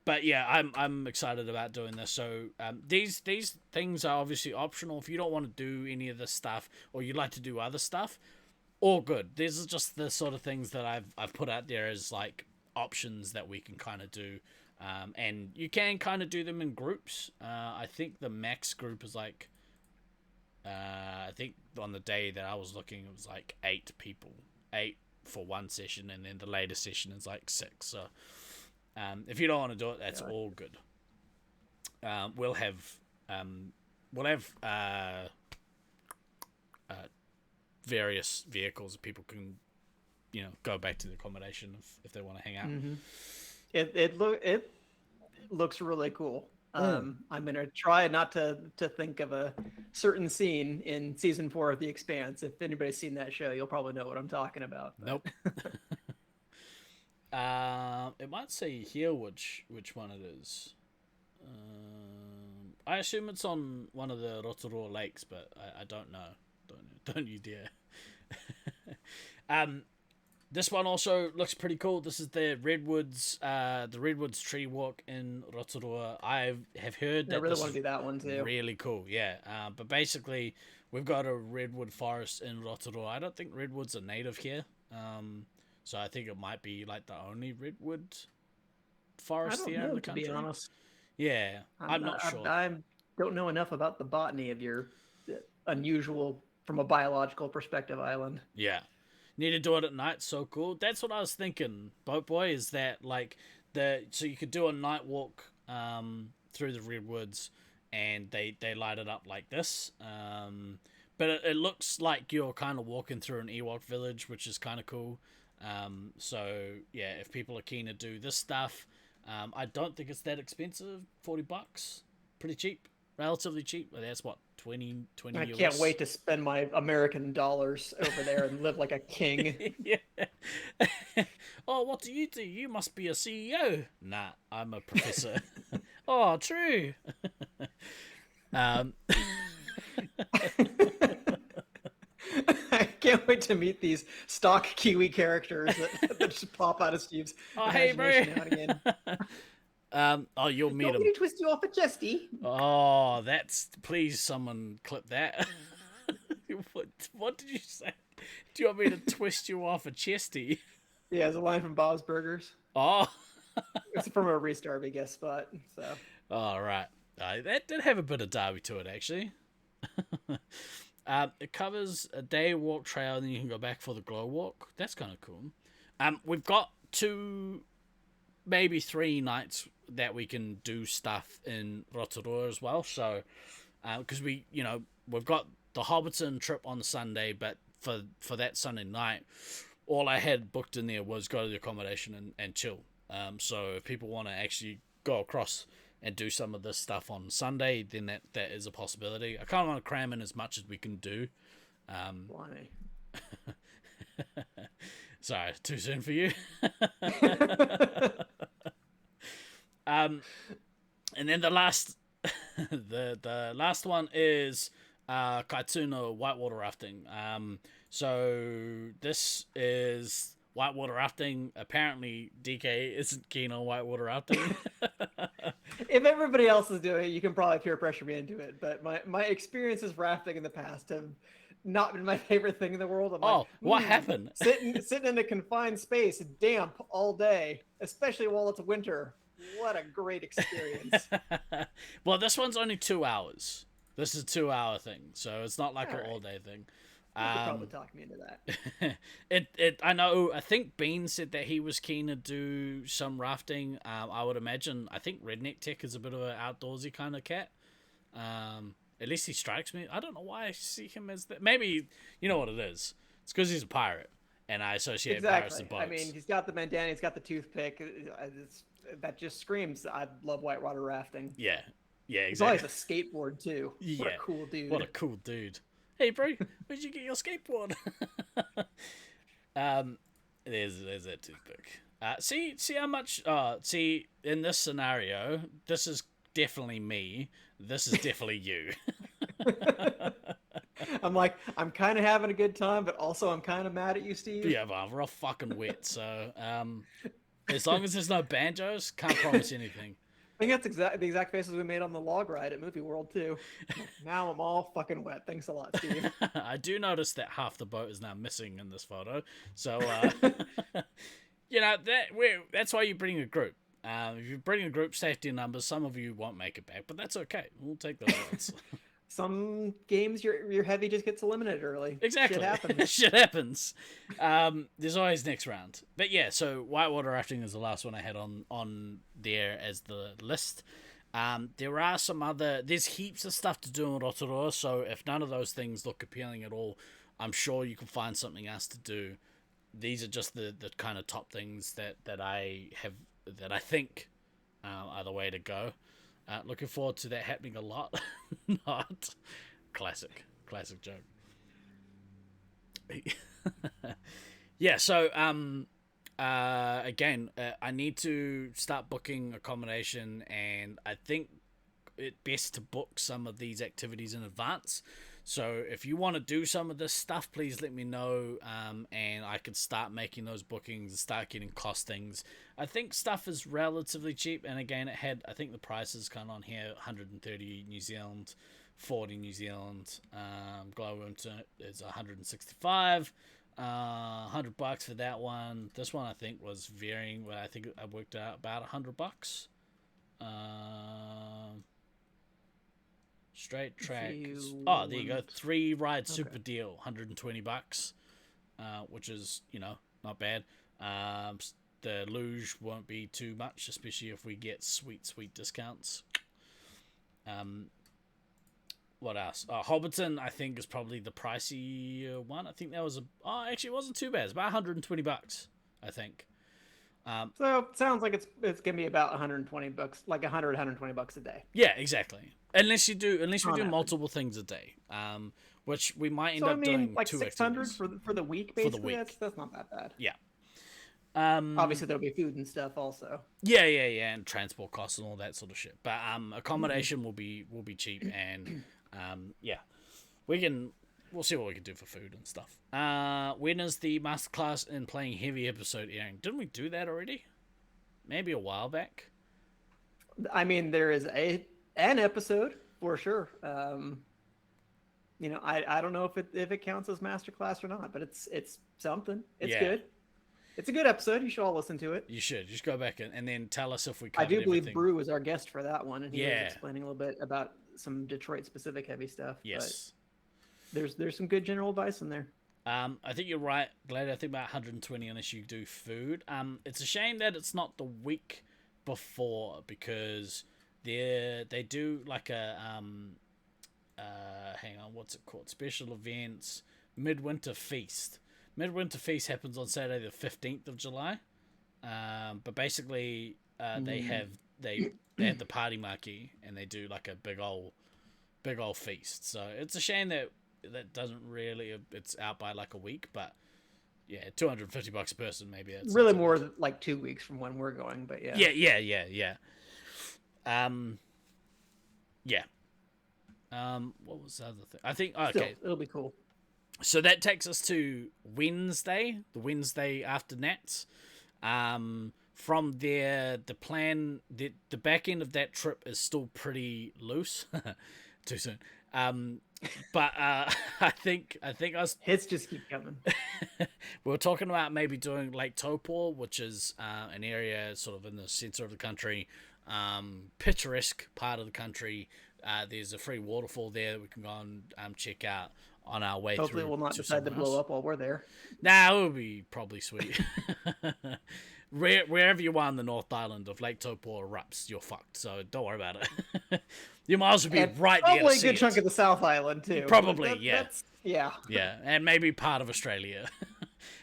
But yeah, I'm excited about doing this. So these things are obviously optional. If you don't want to do any of this stuff, or you'd like to do other stuff, all good. These are just the sort of things that I've put out there as like options that we can kind of do, and you can kind of do them in groups. I think the max group is like, I think on the day that I was looking, it was like 8 people, 8 for one session, and then the later session is like 6. So. If you don't want to do it, that's all good. We'll have various vehicles that people can, go back to the accommodation if they want to hang out. Mm-hmm. It looks really cool. I'm gonna try not to think of a certain scene in season 4 of The Expanse. If anybody's seen that show, you'll probably know what I'm talking about. But... Nope. It might say here which one it is. I assume it's on one of the Rotorua lakes, but I don't know. Don't you dare. This one also looks pretty cool. This is the Redwoods tree walk in Rotorua. I have heard that I really want to do that one too. Really cool, yeah. But basically, we've got a redwood forest in Rotorua. I don't think redwoods are native here. So I think it might be like the only redwood forest here in the country. To be honest. Yeah, I'm not sure. I don't know enough about the botany of your unusual, from a biological perspective, island. Yeah, need to do it at night. So cool. That's what I was thinking, Boat Boy. Is that like so you could do a night walk through the redwoods, and they light it up like this. But it looks like you're kind of walking through an Ewok village, which is kind of cool. So yeah, if people are keen to do this stuff, I don't think it's that expensive. $40, pretty cheap. relatively cheap. That's what 20 I US. can't wait to spend my American dollars over there and live like a king. Yeah. Oh, what do? You must be a CEO. Nah, I'm a professor. Oh, true. um, I can't wait to meet these stock Kiwi characters that just pop out of Steve's oh, hey, imagination bro. now and again. Oh, you'll meet Don't him. me to twist you off a chesty. Oh, that's please someone clip that. What did you say? Do you want me to twist you off a chesty? Yeah, it's a line from Bob's Burgers. Oh, It's from a Reese Darby guest spot. So all right. That did have a bit of Derby to it, actually. It covers a day walk trail, and then you can go back for the glow walk. That's kind of cool. We've got 2, maybe 3 nights that we can do stuff in Rotorua as well. So, because we've got the Hobbiton trip on the Sunday, but for that Sunday night, all I had booked in there was go to the accommodation and chill. So if people want to actually go across and do some of this stuff on Sunday, then that is a possibility. I kind of want to cram in as much as we can do. why? Sorry, too soon for you. And then the last, the last one is Kaituna whitewater rafting. So this is whitewater rafting. Apparently, DK isn't keen on whitewater rafting. If everybody else is doing it, you can probably peer pressure me into it. But my experiences rafting in the past have not been my favorite thing in the world. I'm like, what happened? Sitting in a confined space, damp all day, especially while it's winter. What a great experience. Well, this one's only 2 hours. This is a 2-hour thing, so it's not like All an right. all-day thing. You could probably talk me into that. I know. I think Bean said that he was keen to do some rafting. I would imagine. I think Redneck Tech is a bit of an outdoorsy kind of cat. At least he strikes me. I don't know why I see him as that. Maybe you know what it is. It's because he's a pirate, and I associate pirates with boats. I mean, he's got the bandana, he's got the toothpick. That just screams, I love whitewater rafting. Yeah, He's exactly. always a skateboard too. Yeah. What a cool dude. What a cool dude. Hey, bro, where'd you get your skateboard? There's that toothpick. See how much. See, in this scenario, this is definitely me. This is definitely you. I'm kind of having a good time, but also I'm kind of mad at you, Steve. Yeah, but we're all fucking wet. So, as long as there's no banjos, can't promise anything. I think that's the exact faces we made on the log ride at Movie World too. Now I'm all fucking wet. Thanks a lot, Steve. I do notice that half the boat is now missing in this photo. So, that's why you bring a group. If you bring a group, safety in numbers, some of you won't make it back, but that's okay. We'll take those odds. Some games your heavy just gets eliminated early. Exactly. Shit happens. Shit happens. There's always next round. But yeah, so whitewater rafting is the last one I had on there as the list. There are there's heaps of stuff to do in Rotorua, so if none of those things look appealing at all, I'm sure you can find something else to do. These are just the kind of top things that I think are the way to go. Looking forward to that happening a lot. Not classic joke. Yeah, so again, I need to start booking accommodation, and I think it's best to book some of these activities in advance. So if you want to do some of this stuff, please let me know, and I can start making those bookings and start getting costings. I think stuff is relatively cheap, and again, I think the price is kind of on here, 130 New Zealand, 40 New Zealand. Glow Winter is 165, $100 for that one. This one I think was varying, but I think I worked out about $100. Straight track. Oh, there you go. 3 ride super deal, $120, which is not bad. The luge won't be too much, especially if we get sweet discounts. What else? Hobbiton, I think, is probably the pricey one. I think that was actually it wasn't too bad. It's about $120, I think. So it sounds like it's gonna be about 120 bucks, like 120 bucks a day. Yeah, exactly. Unless we do On average. multiple things a day, which we might end So I up mean, doing like 2 600 activities for the week, for the basically. week. That's not that bad. Yeah. Obviously, there'll be food and stuff also. Yeah, and transport costs and all that sort of shit. But accommodation will be cheap, and yeah, we'll see what we can do for food and stuff. When is the masterclass in playing heavy episode airing? Didn't we do that already? Maybe a while back. I mean, there is an episode for sure. I don't know if it counts as masterclass or not, but it's something. It's good. It's a good episode. You should all listen to it. You should just go back and then tell us if we. I do believe everything. Brew was our guest for that one, and he was explaining a little bit about some Detroit specific heavy stuff. Yes, but there's some good general advice in there. I think you're right, Glad. I think about 120 unless you do food. It's a shame that it's not the week before because they do like a hang on, what's it called? Special events, Midwinter Feast. Midwinter Feast happens on Saturday the 15th of July. But basically they have the party marquee and they do like a big old feast. So it's a shame that doesn't really, it's out by like a week, but yeah, $250 a person maybe. That's really more like 2 weeks from when we're going, but yeah. Yeah. What was the other thing? I think okay. Still, it'll be cool. So that takes us to Wednesday, the Wednesday after Nats. From there, the plan, the back end of that trip is still pretty loose. Too soon. But I think I was. Hits just keep coming. We were talking about maybe doing Lake Taupo, which is an area sort of in the center of the country, picturesque part of the country. There's a free waterfall there that we can go and check out on our way Hopefully through. We'll not decide to blow up while we're there. Nah, it would be probably sweet. Wherever you are in the North Island, if Lake Taupo erupts, you're fucked. So don't worry about it. You might as well be right there. Probably a good chunk of the South Island too. Probably, yeah. Yeah, and maybe part of Australia.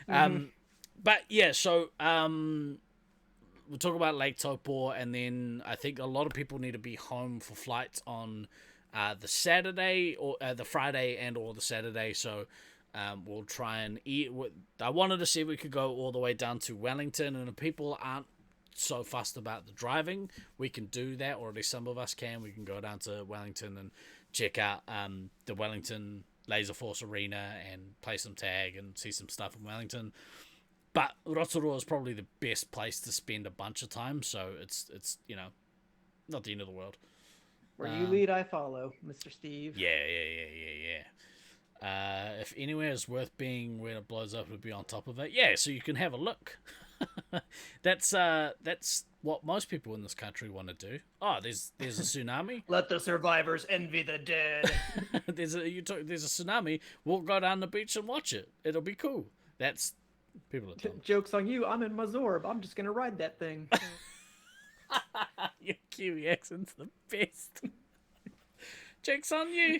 But yeah, so we'll talk about Lake Taupo, and then I think a lot of people need to be home for flights on the Saturday or the Friday and or the Saturday. So we'll try and eat. I wanted to see if we could go all the way down to Wellington, and if people aren't so fussed about the driving, we can do that, or at least some of us can. We can go down to Wellington and check out the Wellington Laser Force Arena and play some tag and see some stuff in Wellington. But Rotorua is probably the best place to spend a bunch of time, so it's not the end of the world. Where you lead, I follow, Mr. Steve. Yeah. If anywhere is worth being where it blows up, it'll be on top of it. Yeah, so you can have a look. That's what most people in this country want to do. Oh, there's a tsunami. Let the survivors envy the dead. There's a tsunami. We'll go down the beach and watch it. It'll be cool. That's people are dumb. Joke's on you. I'm in Mazorb. I'm just gonna ride that thing. Your Kiwi accent's the best. Joke's on you.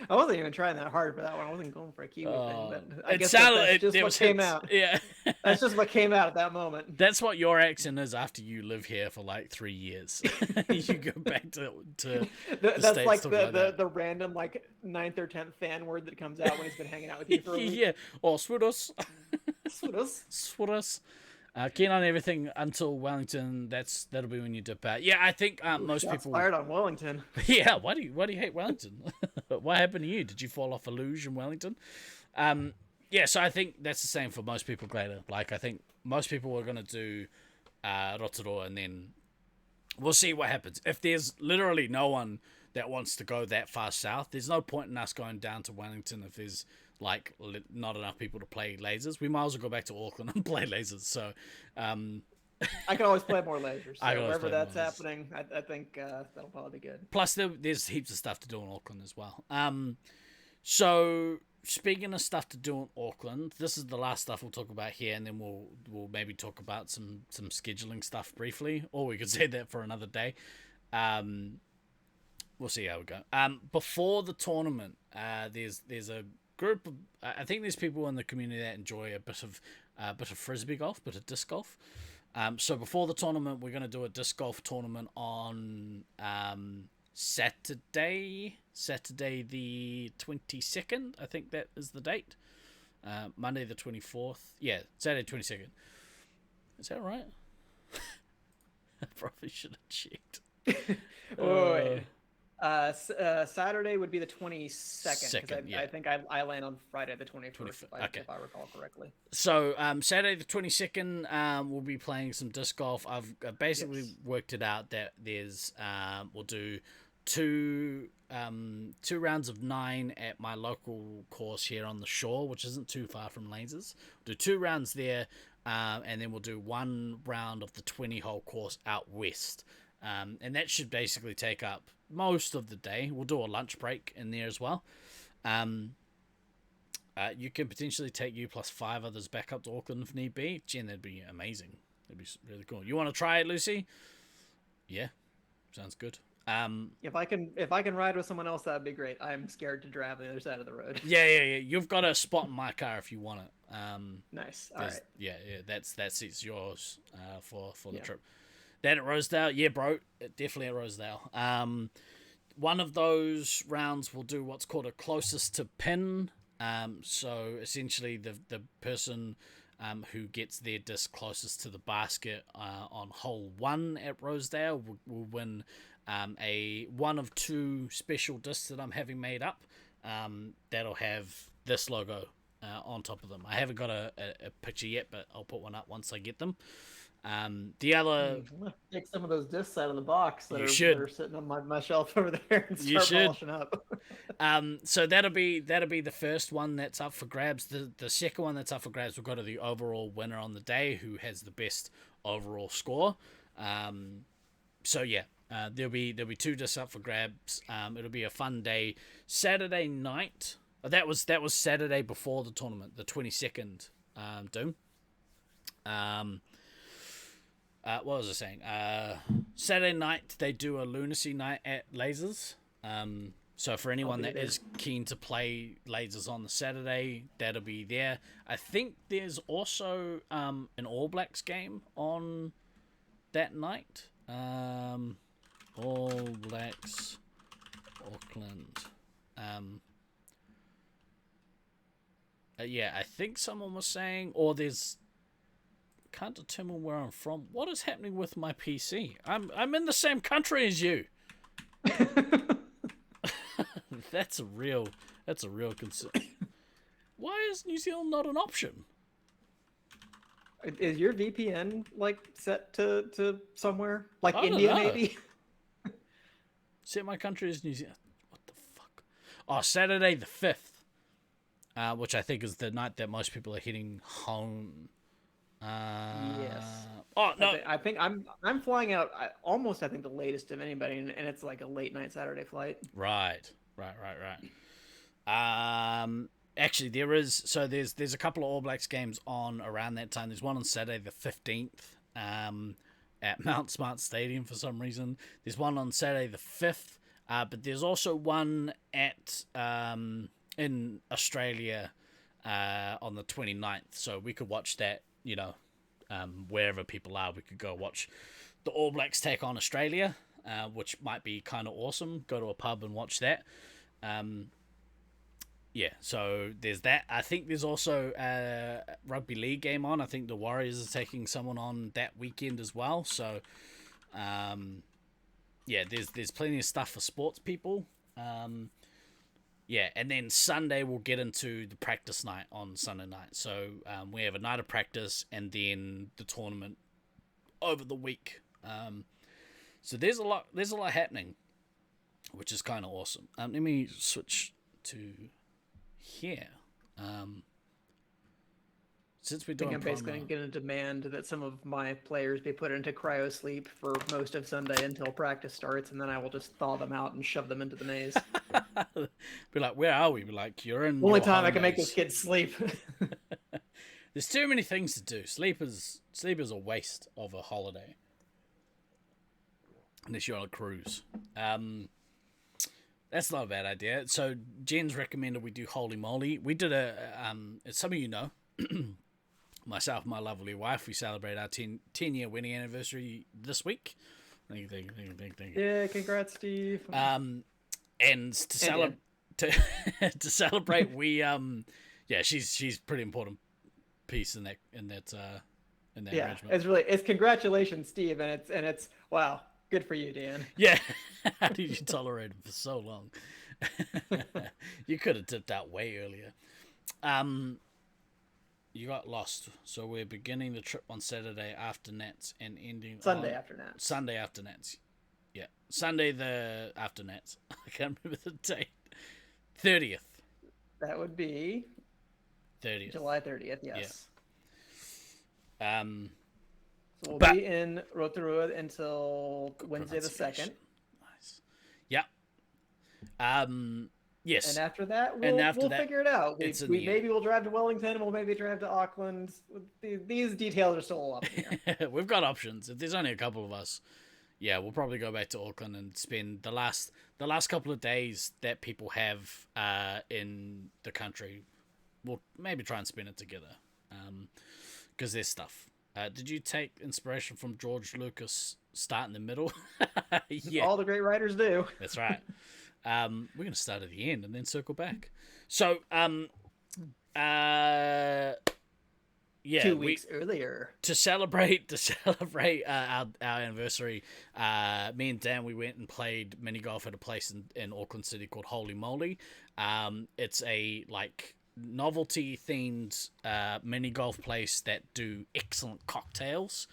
I wasn't even trying that hard for that one. I wasn't going for a Kiwi thing, but I guess that's just what came out. Yeah. That's just what came out at that moment. That's what your accent is after you live here for like 3 years. You go back to that's States, like that. the random like 9th or 10th fan word that comes out when he's been hanging out with you for a week. Yeah. Or Swidos. Swidos. Keen on everything until Wellington. That'll be when you dip out. Yeah, I think most people fired on Wellington. Yeah, why do you hate Wellington? What happened to you? Did you fall off a luge in Wellington? Yeah, so I think that's the same for most people, Glader. Like, I think most people are gonna do Rotorua, and then we'll see what happens. If there's literally no one that wants to go that far south, there's no point in us going down to Wellington if there's like not enough people to play lasers. We might as well go back to Auckland and play lasers. So I can always play more lasers. So wherever that's happening, I think that'll probably be good. Plus there's heaps of stuff to do in Auckland as well. So speaking of stuff to do in Auckland, this is the last stuff we'll talk about here, and then we'll maybe talk about some scheduling stuff briefly, or we could say that for another day. We'll see how we go. Before the tournament, there's a group of, I think there's people in the community that enjoy a bit of a bit of frisbee golf, bit of disc golf. So before the tournament, we're going to do a disc golf tournament on Saturday the 22nd. I think that is the date. Monday the 24th. Yeah, Saturday 22nd. Is that right? I probably should have checked. Wait. Saturday would be the 22nd. Because I think I land on Friday the 21st, if I recall correctly. So Saturday the 22nd, we'll be playing some disc golf. I've basically worked it out that there's we'll do two rounds of 9 at my local course here on the shore, which isn't too far from Lasers. We'll do 2 rounds there, and then we'll do 1 round of the 20-hole course out west. And that should basically take up most of the day. We'll do a lunch break in there as well. You can potentially take you plus 5 others back up to Auckland if need be. Jen, that'd be amazing. That'd be really cool. You want to try it, Lucy? Yeah, sounds good. If I can ride with someone else, that'd be great. I'm scared to drive the other side of the road. Yeah. You've got a spot in my car if you want it. Nice. All right. Yeah. That seat's yours for the trip. That at Rosedale, yeah, bro, definitely at Rosedale. One of those rounds will do what's called a closest to pin. So essentially, the person who gets their disc closest to the basket on hole 1 at Rosedale will win one of 2 special discs that I'm having made up. That'll have this logo on top of them. I haven't got a picture yet, but I'll put one up once I get them. The other, take some of those discs out of the box that are sitting on my shelf over there and start polishing up. So that'll be the first one that's up for grabs. The second one that's up for grabs will go to the overall winner on the day, who has the best overall score. So yeah, there'll be 2 discs up for grabs. It'll be a fun day. Saturday night. That was Saturday before the tournament, the 22nd. Doom. What was I saying? Saturday night they do a lunacy night at Lasers. So for anyone that is keen to play Lasers on the Saturday, that'll be there. I think there's also an All Blacks game on that night. All Blacks Auckland. Yeah, I think someone was saying, or there's. Can't determine where I'm from. What is happening with my PC? I'm in the same country as you. That's a real concern. Why is New Zealand not an option? Is your VPN like set to somewhere like India maybe? Set my country as New Zealand. What the fuck? Oh, Saturday the 5th, which I think is the night that most people are heading home. Yes. Oh no! I think I'm flying out almost. I think the latest of anybody, and it's like a late night Saturday flight. Right. Actually, there's a couple of All Blacks games on around that time. There's one on Saturday the 15th, at Mount Smart Stadium for some reason. There's one on Saturday the 5th, but there's also one at in Australia on the 29th. So we could watch that. You know, wherever people are, we could go watch the All Blacks take on Australia, which might be kind of awesome. Go to a pub and watch that. Yeah, so there's that. I think there's also a rugby league game on. I think the Warriors are taking someone on that weekend as well. So, yeah, there's plenty of stuff for sports people. Yeah, and then Sunday we'll get into the practice night on Sunday night. So we have a night of practice and then the tournament over the week. So there's a lot happening, which is kind of awesome. Let me switch to here. Since we're doing, I'm basically going to demand that some of my players be put into cryo sleep for most of Sunday until practice starts, and then I will just thaw them out and shove them into the maze. Be like, where are we? Be like, you're in. Only time I can make this kid sleep. There's too many things to do. Sleep is a waste of a holiday, unless you're on a cruise. That's not a bad idea. So Jen's recommended we do Holy Moly. We did as some of you know. myself and my lovely wife, we celebrate our 10-year wedding anniversary this week. Thank you. Yeah, congrats, Steve. And to to celebrate, we she's pretty important piece in that yeah, arrangement. it's congratulations, Steve, and it's wow, good for you, Dan. Yeah. How did you tolerate him for so long? You could have tipped out way earlier. You got lost, so we're beginning the trip on Saturday after Nats and ending Sunday after Nats. Sunday after Nats. Yeah, Sunday the after Nats. I can't remember the date. 30th. That would be 30th. July 30th. Yes. Yeah. So we'll be in Rotorua until Wednesday the 2nd. Nice. Yeah. Yes. And after that, we'll figure it out. Maybe we'll drive to Wellington, and we'll maybe drive to Auckland. These details are still up in the air. We've got options. If there's only a couple of us, yeah, we'll probably go back to Auckland and spend the last couple of days that people have in the country. We'll maybe try and spend it together, because there's stuff. Did you take inspiration from George Lucas? Start in the middle. Yeah, all the great writers do. That's right. We're going to start at the end and then circle back. So, yeah, 2 weeks earlier to celebrate our anniversary. Me and Dan, we went and played mini golf at a place in Auckland City called Holy Moly. It's a novelty themed mini golf place that do excellent cocktails.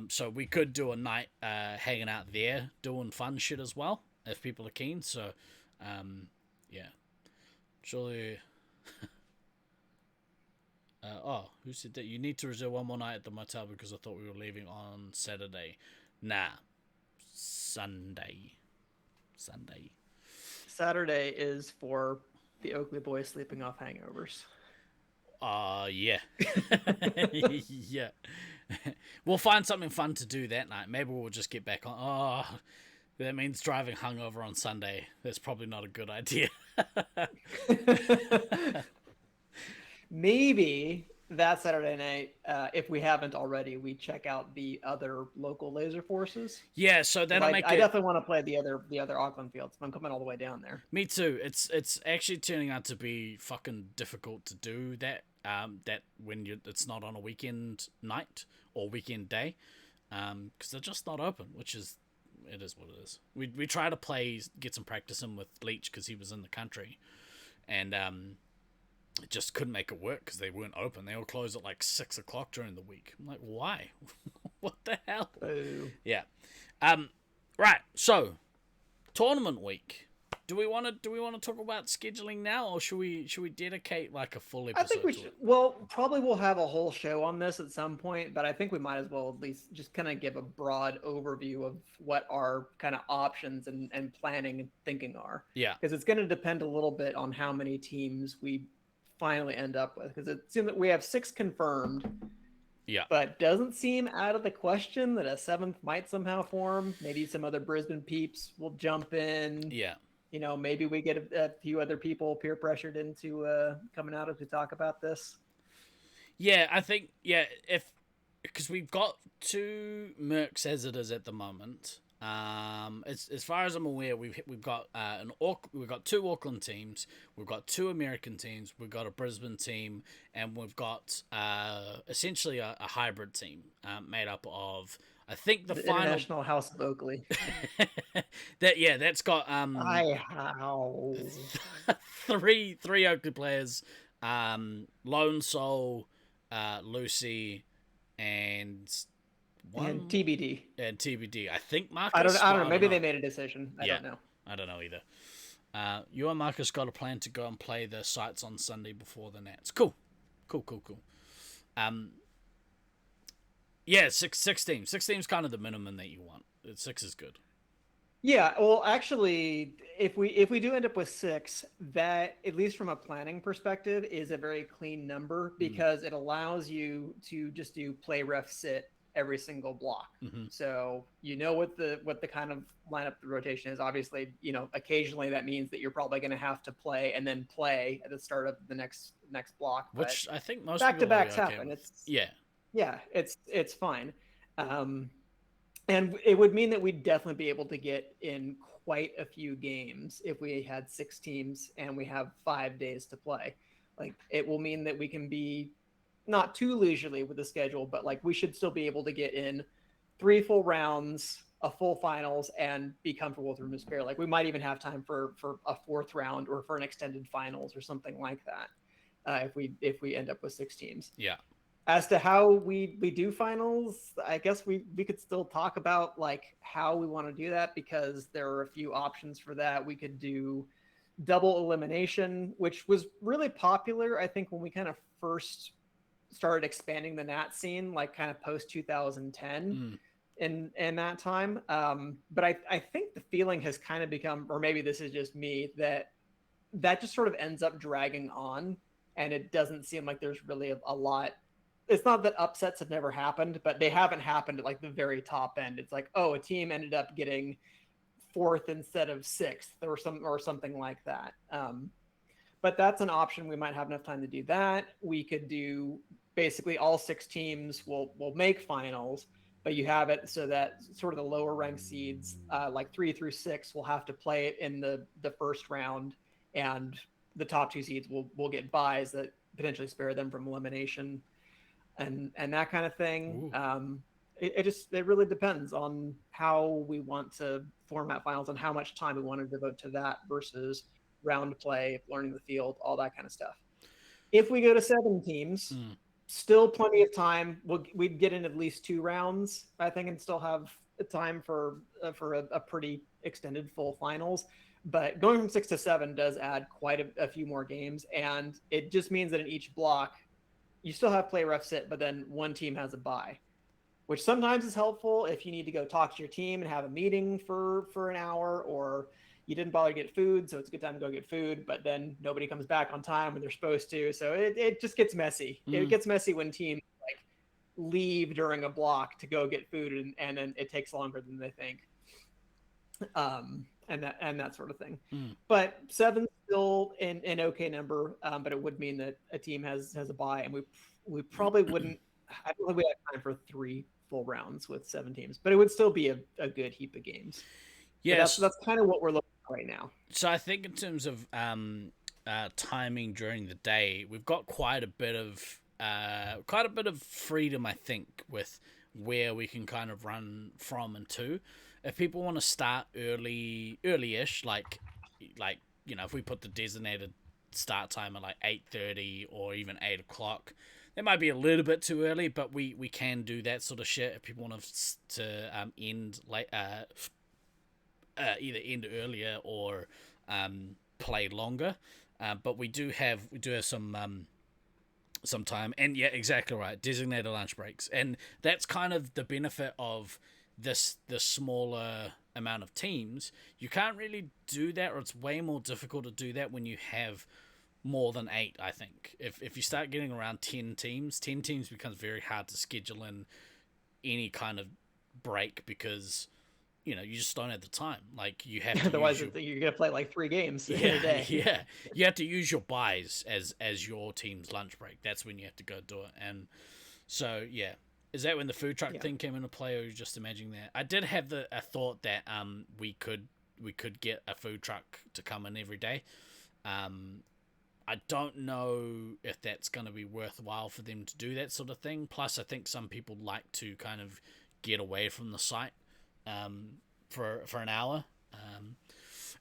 So we could do a night hanging out there doing fun shit as well, if people are keen. So, yeah. Surely... who said that? You need to reserve one more night at the motel because I thought we were leaving on Saturday. Nah. Sunday. Saturday is for the Oakley boys sleeping off hangovers. Yeah. Yeah. We'll find something fun to do that night. Maybe we'll just get back on. Oh... That means driving hungover on Sunday. That's probably not a good idea. Maybe that Saturday night, if we haven't already, we check out the other local laser forces. Yeah, so that'll make it... I definitely want to play the other Auckland fields. I'm coming all the way down there. Me too. It's actually turning out to be fucking difficult to do that. That when it's not on a weekend night or weekend day, because they're just not open, which is... It is what it is. We try to get some practice in with Leach because he was in the country, and it just couldn't make it work because they weren't open. They all closed at 6 o'clock during the week. I'm like, why? What the hell? Boo. Yeah. Right. So, tournament week. Do we want to talk about scheduling now, or should we dedicate a full episode? I think we should. Well, probably we'll have a whole show on this at some point, but I think we might as well at least just kind of give a broad overview of what our kind of options and planning and thinking are. Yeah. Because it's going to depend a little bit on how many teams we finally end up with. Because it seems that we have 6 confirmed. Yeah. But doesn't seem out of the question that a 7th might somehow form. Maybe some other Brisbane peeps will jump in. Yeah. Maybe we get a few other people peer pressured into coming out to talk about this. Yeah, I think, because we've got 2 Mercs as it is at the moment. As far as I'm aware, we've got we've got 2 Auckland teams, we've got 2 American teams, we've got a Brisbane team, and we've got essentially a hybrid team made up of. I think the final International House of Oakley. that's got three Oakley players, Lone Soul, Lucy, and TBD. And TBD. I think Marcus. I don't know. Maybe they made a decision. I don't know. I don't know either. You and Marcus got a plan to go and play the sites on Sunday before the Nats. Cool. Yeah, six teams. 6 teams kind of the minimum that you want. 6 is good. Yeah, well, actually, if we do end up with 6, that, at least from a planning perspective, is a very clean number because it allows you to just do play, ref, sit every single block. Mm-hmm. So you know what the kind of lineup the rotation is. Obviously, occasionally that means that you're probably going to have to play and then play at the start of the next block. Which I think most back to people will be backs okay happen. with. It's fine. And it would mean that we'd definitely be able to get in quite a few games if we had 6 teams and we have 5 days to play. Like, it will mean that we can be not too leisurely with the schedule, but like we should still be able to get in 3 full rounds, a full finals, and be comfortable with room to spare. Like, we might even have time for a 4th round or for an extended finals or something like that, if we end up with 6 teams. Yeah. As to how we do finals, I guess we could still talk about like how we want to do that, because there are a few options for that. We could do double elimination, which was really popular, I think, when we kind of first started expanding the Nat scene, like kind of post 2010 in that time. But I think the feeling has kind of become, or maybe this is just me, that just sort of ends up dragging on, and it doesn't seem like there's really a lot. It's not that upsets have never happened, but they haven't happened at like the very top end. It's like, oh, a team ended up getting 4th instead of 6th or something like that. But that's an option. We might have enough time to do that. We could do basically all 6 teams will make finals, but you have it so that sort of the lower ranked seeds, like 3 through 6, will have to play it in the first round, and the top 2 seeds will get buys that potentially spare them from elimination. And that kind of thing. It really depends on how we want to format finals and how much time we want to devote to that versus round play, learning the field, all that kind of stuff. If we go to 7 teams, still plenty of time. We'd get in at least 2 rounds, I think, and still have time for a pretty extended full finals. But going from 6 to 7 does add quite a few more games, and it just means that in each block, you still have play, ref, sit, but then one team has a bye, which sometimes is helpful if you need to go talk to your team and have a meeting for an hour, or you didn't bother to get food, so it's a good time to go get food, but then nobody comes back on time when they're supposed to. So it just gets messy. It gets messy when teams like leave during a block to go get food, and then it takes longer than they think. And that sort of thing. But 7's still an okay number, but it would mean that a team has a bye, and we probably wouldn't. I don't think we have time for 3 full rounds with 7 teams, but it would still be a good heap of games. Yes, that's kind of what we're looking at right now. So I think in terms of timing during the day, we've got quite a bit of freedom, I think, with where we can kind of run from and to. If people want to start early-ish, like if we put the designated start time at like 8:30 or even 8 o'clock, it might be a little bit too early, but we can do that sort of shit if people want to end late, either end earlier or play longer. But we do have some time, and yeah, exactly right, designated lunch breaks, and that's kind of the benefit of the smaller amount of teams. You can't really do that, or it's way more difficult to do that when you have more than 8. I think if you start getting around 10 teams becomes very hard to schedule in any kind of break, because you just don't have the time. Like, you have to otherwise you're gonna play like 3 games in a day. Yeah, you have to use your buys as your team's lunch break. That's when you have to go do it. And so yeah, is that when the food truck thing came into play, or are you just imagining that? I did have a thought that we could get a food truck to come in every day. I don't know if that's going to be worthwhile for them to do that sort of thing. Plus, I think some people like to kind of get away from the site for an hour.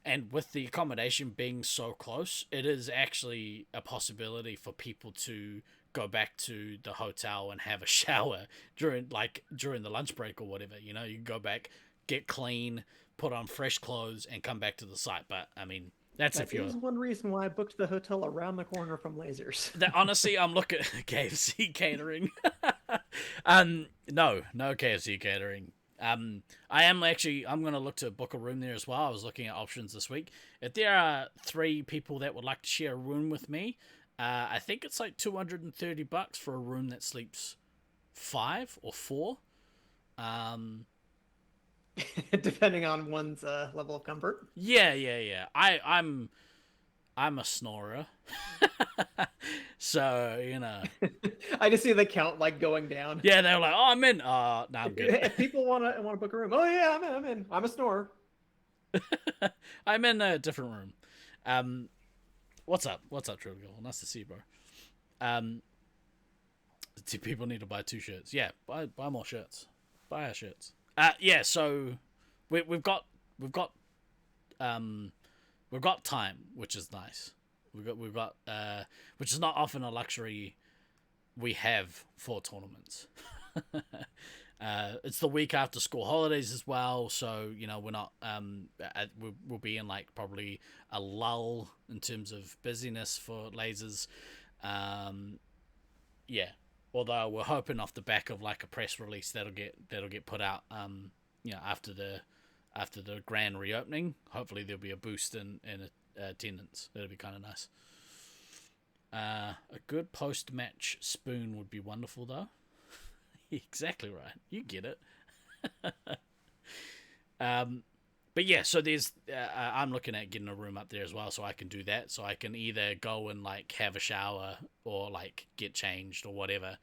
And with the accommodation being so close, it is actually a possibility for people to go back to the hotel and have a shower during the lunch break or whatever. You can go back, get clean, put on fresh clothes, and come back to the site. But I mean, that's if you're. That is one reason why I booked the hotel around the corner from Lasers. Honestly, I'm looking at KFC catering. No KFC catering. I'm going to look to book a room there as well. I was looking at options this week. If there are 3 people that would like to share a room with me, I think it's like $230 for a room that sleeps 5 or 4. Depending on one's level of comfort. Yeah. I'm a snorer. So, you know. I just see the count like going down. Yeah, they were like, "Oh, I'm in." No, I'm good. If people want to book a room, oh yeah, I'm in. I'm a snorer. I'm in a different room. What's up? What's up, Trivial? Nice to see you, bro. Do people need to buy 2 shirts? Yeah, buy more shirts. Buy our shirts. Yeah. So we've got time, which is nice. We've got which is not often a luxury we have for tournaments. It's the week after school holidays as well, so you know we're not we'll be in like probably a lull in terms of busyness for lasers. Yeah, although we're hoping off the back of like a press release that'll get put out you know after the grand reopening. Hopefully there'll be a boost in attendance. That'll be kind of nice. A good post-match spoon would be wonderful, though. Exactly right. You get it. But yeah, so there's. I'm looking at getting a room up there as well, so I can do that. So I can either go and like have a shower or like get changed or whatever,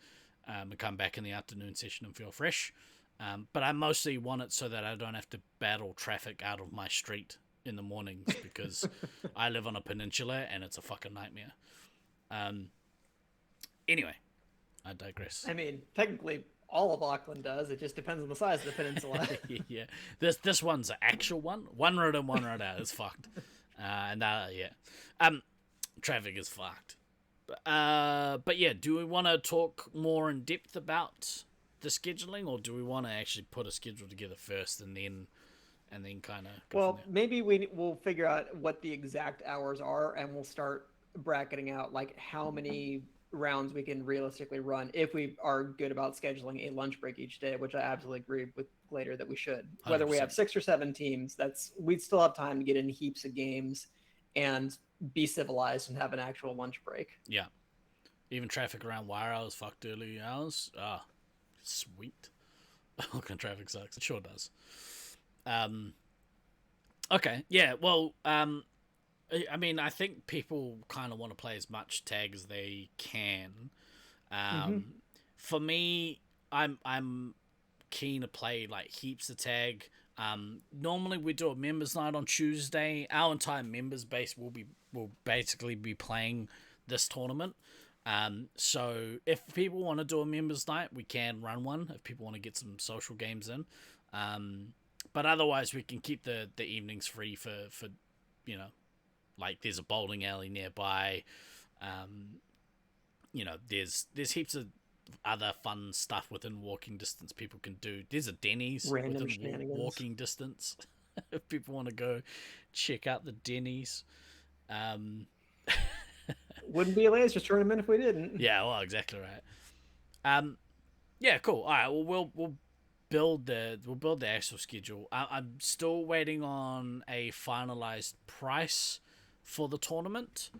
and come back in the afternoon session and feel fresh. But I mostly want it so that I don't have to battle traffic out of my street in the mornings because I live on a peninsula and it's a fucking nightmare. Anyway, I digress. I mean, technically, all of Auckland does. It just depends on the size of the peninsula. Yeah, this one's an actual one. One road in, one road out. It's fucked. Traffic is fucked. But yeah, do we want to talk more in depth about the scheduling, or do we want to actually put a schedule together first and then kind of? Well, maybe we'll figure out what the exact hours are, and we'll start bracketing out like how many rounds we can realistically run if we are good about scheduling a lunch break each day, which I absolutely agree with later that we should. Whether we have 6 or 7 teams, we'd still have time to get in heaps of games and be civilized and have an actual lunch break. Yeah. Even traffic around wire hours, fucked early hours. Sweet. Auckland traffic sucks. It sure does. Okay. Yeah. Well, I mean, I think people kind of want to play as much tag as they can. For me, I'm keen to play like heaps of tag. Normally we do a members night on Tuesday. Our entire members base will basically be playing this tournament. So if people want to do a members night, we can run one if people want to get some social games in. But otherwise we can keep the evenings free for you know, like there's a bowling alley nearby. You know, there's heaps of other fun stuff within walking distance people can do. There's a Denny's within walking distance if people want to go check out the Denny's. Wouldn't be a Lasers tournament if we didn't. Yeah, well, exactly right. Yeah, cool. All right, well, we'll build the actual schedule. I'm still waiting on a finalized price for the tournament.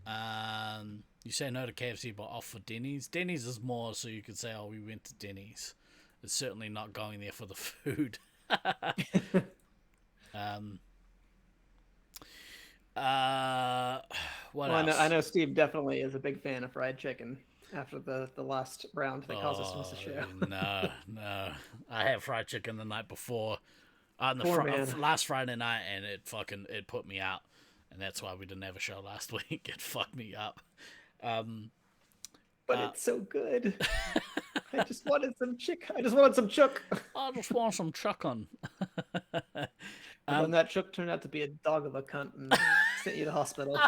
You say no to KFC, but off for Denny's. Denny's is more so you could say, oh, we went to Denny's. It's certainly not going there for the food. What else? I know Steve definitely is a big fan of fried chicken after the last round that caused us to miss the show. No. I had fried chicken the night before, last Friday night, and it put me out. And that's why we didn't have a show last week. It fucked me up. But it's so good. I just wanted some chick. I just wanted some chook. I just want some chuckin'. And that chook turned out to be a dog of a cunt and sent you to the hospital.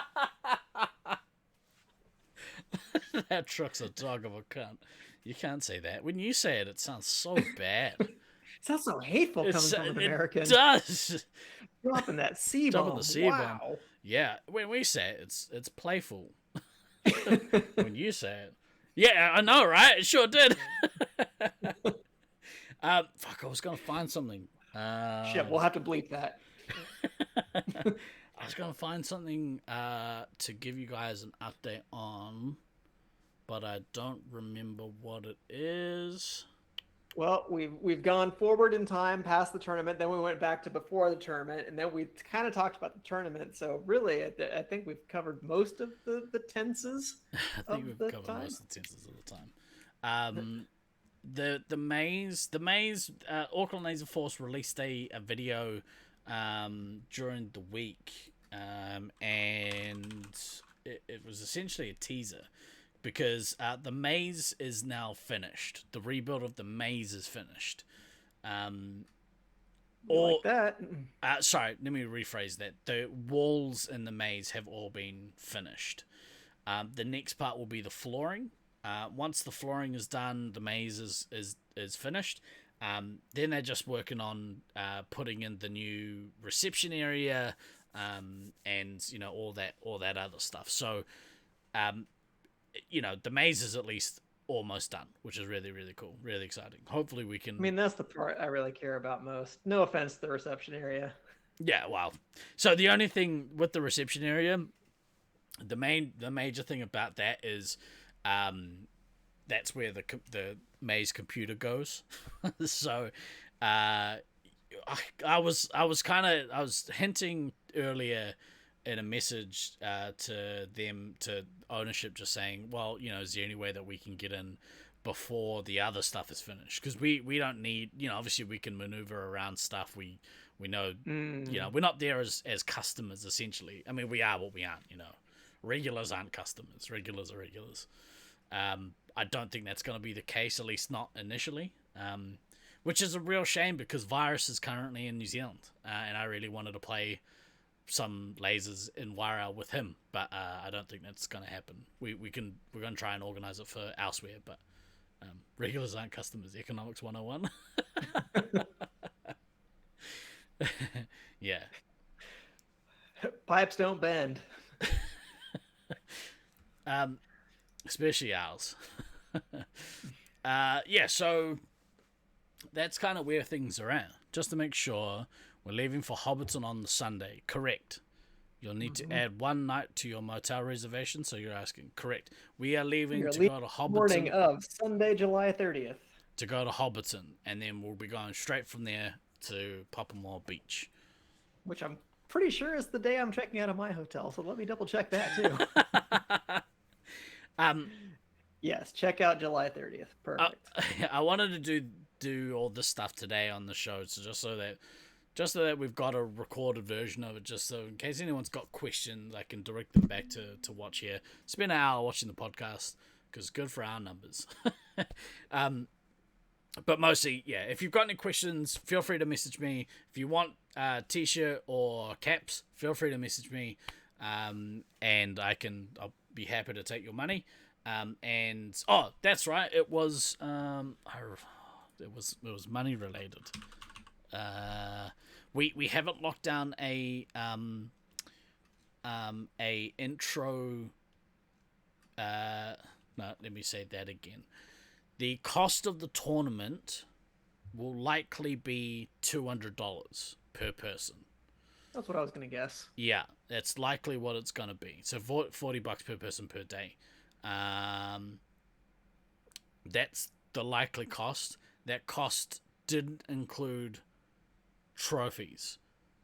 That truck's a dog of a cunt. You can't say that. When you say it, it sounds so bad. It sounds so hateful coming from an American. It does. Dropping that C-bomb. Dropping the C-bomb. Wow. Yeah, when we say it, it's playful. When you say it. Yeah, I know, right? It sure did. Fuck, I was going to find something. Shit, we'll have to bleep that. I was going to find something to give you guys an update on, but I don't remember what it is. Well, we've gone forward in time past the tournament, then we went back to before the tournament, and then we kind of talked about the tournament. So really, I think we've covered most of the tenses I think of we've the covered time. most of the tenses of the time. The maze, Auckland Laser Force released a video during the week, and it was essentially a teaser because the maze is now finished. The rebuild of the maze is finished. Or Like that. sorry, let me rephrase that. The walls in the maze have all been finished. The next part will be the flooring. Once the flooring is done, the maze is finished. Then they're just working on putting in the new reception area, and all that other stuff. So, the maze is at least almost done, which is really, really cool, really exciting. Hopefully, we can. I mean, that's the part I really care about most. No offense to the reception area. Yeah, well, so the only thing with the reception area, the major thing about that is, that's where the maze computer goes. So, I was hinting earlier in a message to them, to ownership, just saying, well, is there any way that we can get in before the other stuff is finished? Because we don't need, obviously we can maneuver around stuff. We know, we're not there as customers, essentially. I mean, we are what we aren't. Regulars aren't customers. Regulars are regulars. I don't think that's going to be the case, at least not initially. Which is a real shame, because Virus is currently in New Zealand, and I really wanted to play some lasers in Wairau with him, but I don't think that's going to happen. We're going to try and organize it for elsewhere, but regulars aren't customers. Economics 101. Yeah. Pipes don't bend. Especially ours. Yeah, so that's kind of where things are at. Just to make sure, we're leaving for Hobbiton on the Sunday. Correct. You'll need to add one night to your motel reservation, so you're asking. Correct. We are leaving to go to Hobbiton. Morning of Sunday, July 30th. To go to Hobbiton, and then we'll be going straight from there to Papamoa Beach. Which I'm pretty sure is the day I'm checking out of my hotel, so let me double check that too. Yes, check out July 30th. Perfect. I wanted to do all this stuff today on the show, so just so that we've got a recorded version of it, just so in case anyone's got questions, I can direct them back to watch here. Spend an hour watching the podcast, because good for our numbers. But mostly, yeah, if you've got any questions, feel free to message me. If you want a t-shirt or caps, feel free to message me, and I'll be happy to take your money. And that's right, it was money related. We haven't locked down a intro. No, let me say that again. The cost of the tournament will likely be $200 per person. That's what I was going to guess. Yeah, that's likely what it's going to be. So $40 per person per day. That's the likely cost. That cost didn't include trophies,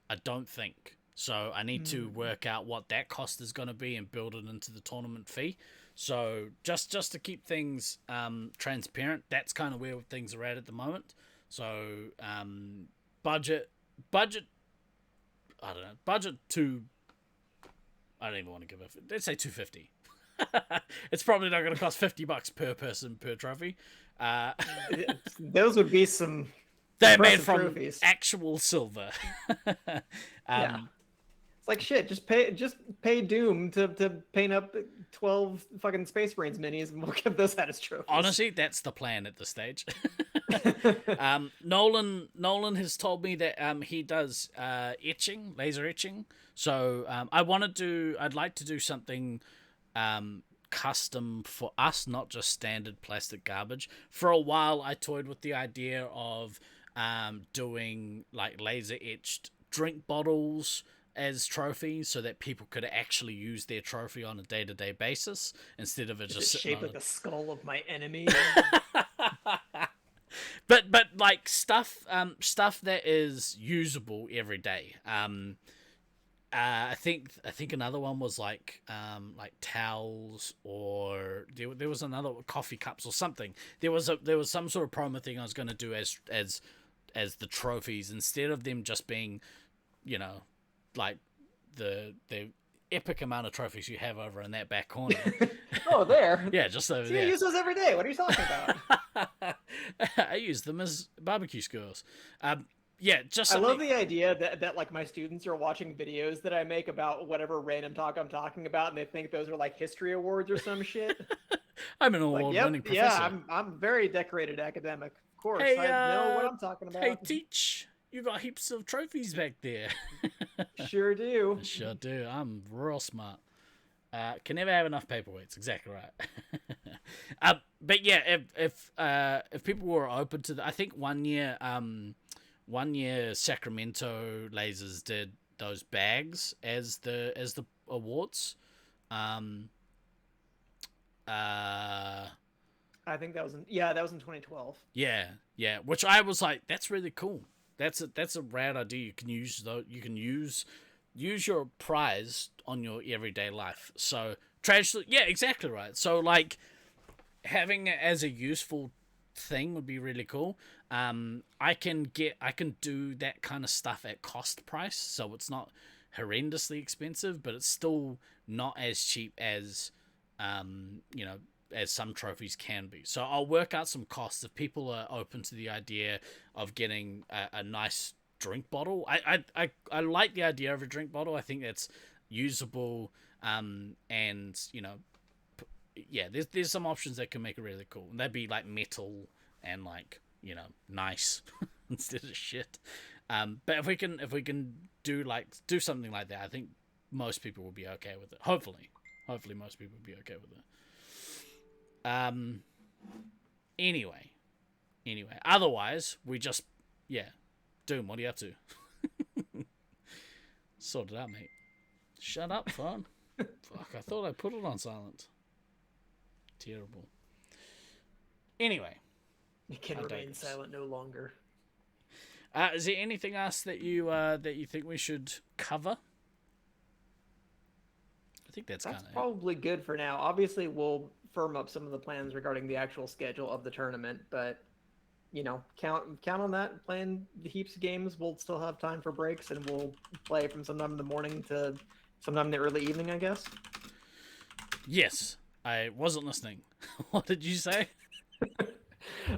I don't think. So I need to work out what that cost is going to be and build it into the tournament fee. So just to keep things transparent, that's kind of where things are at the moment. So budget. I don't know. Budget to. I don't even want to give it. Let's say $250. It's probably not going to cost $50 per person per trophy. Those would be some. They're made from trophies. Actual silver. Yeah. It's like shit. Just pay Doom to paint up 12 fucking Space Marines minis, and we'll give those out as trophies. Honestly, that's the plan at this stage. Nolan has told me that he does etching, laser etching. So I'd like to do something custom for us, not just standard plastic garbage. For a while, I toyed with the idea of doing like laser etched drink bottles as trophies, so that people could actually use their trophy on a day-to-day basis instead of it just shaped like the skull of my enemy. but like stuff that is usable every day. I think another one was like towels, or there was another, coffee cups or something. There was some sort of promo thing I was going to do as the trophies, instead of them just being, you know, like the epic amount of trophies you have over in that back corner. Oh, there. Yeah, just over there. I use those every day. What are you talking about? I use them as barbecue skewers. Yeah, just I something... love the idea that like my students are watching videos that I make about whatever random talk I'm talking about, and they think those are like history awards or some shit. I'm an award-winning professor. Yeah, I'm very decorated academic. Of course, hey, I know what I'm talking about. Hey, teach, you got heaps of trophies back there. Sure do. Sure do. I'm real smart. Can never have enough paperweights. Exactly right. But yeah, if people were open to I think one year Sacramento Lasers did those bags as the awards. I think that was in 2012. Yeah, which I was like, that's really cool. That's a rad idea. You can use use your prize on your everyday life. So tragically, yeah, exactly right. So like having it as a useful thing would be really cool. I can do that kind of stuff at cost price, so it's not horrendously expensive, but it's still not as cheap as as some trophies can be. So I'll work out some costs if people are open to the idea of getting a nice drink bottle. I like the idea of a drink bottle. I think that's usable, and there's some options that can make it really cool. And that'd be like metal and like nice instead of shit. But if we can do something like that, I think most people will be okay with it. Hopefully most people will be okay with it. Anyway, otherwise we just Doom, what are you up to? Sort it out, mate. Shut up, phone. Fuck, I thought I put it on silent. Terrible. Anyway, It can remain silent no longer. Is there anything else that you think we should cover? I think that's kind of probably good for now. Obviously, we'll firm up some of the plans regarding the actual schedule of the tournament, but count on that. Playing the heaps of games, we'll still have time for breaks, and we'll play from sometime in the morning to sometime in the early evening, I guess. Yes, I wasn't listening. What did you say?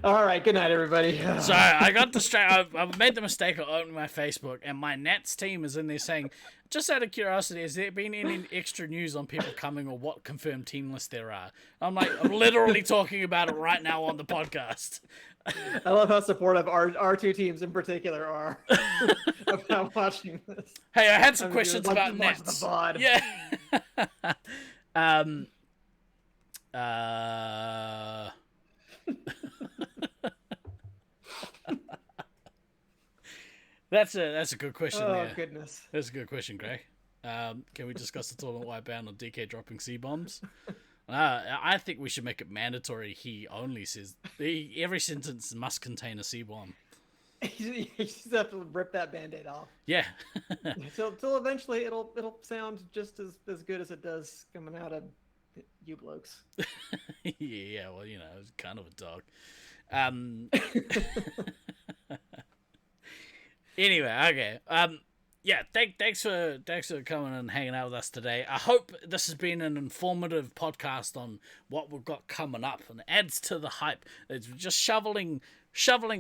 All right, good night, everybody. Sorry, I got distracted. I made the mistake of opening my Facebook, and my Nats team is in there saying, just out of curiosity, has there been any extra news on people coming or what confirmed team list there are? I'm literally talking about it right now on the podcast. I love how supportive our two teams in particular are about watching this. Hey, I had some questions about Nats. Yeah. That's a good question. Oh, there. Goodness. That's a good question, Greg. Can we discuss the tournament wipeout on DK dropping C-bombs? I think we should make it mandatory. He only says every sentence must contain a C-bomb. You just have to rip that Band-Aid off. Yeah. Till eventually it'll sound just as good as it does coming out of you blokes. Yeah, well, it's kind of a dog. Anyway, okay. Yeah, thanks for coming and hanging out with us today. I hope this has been an informative podcast on what we've got coming up and adds to the hype. It's just shoveling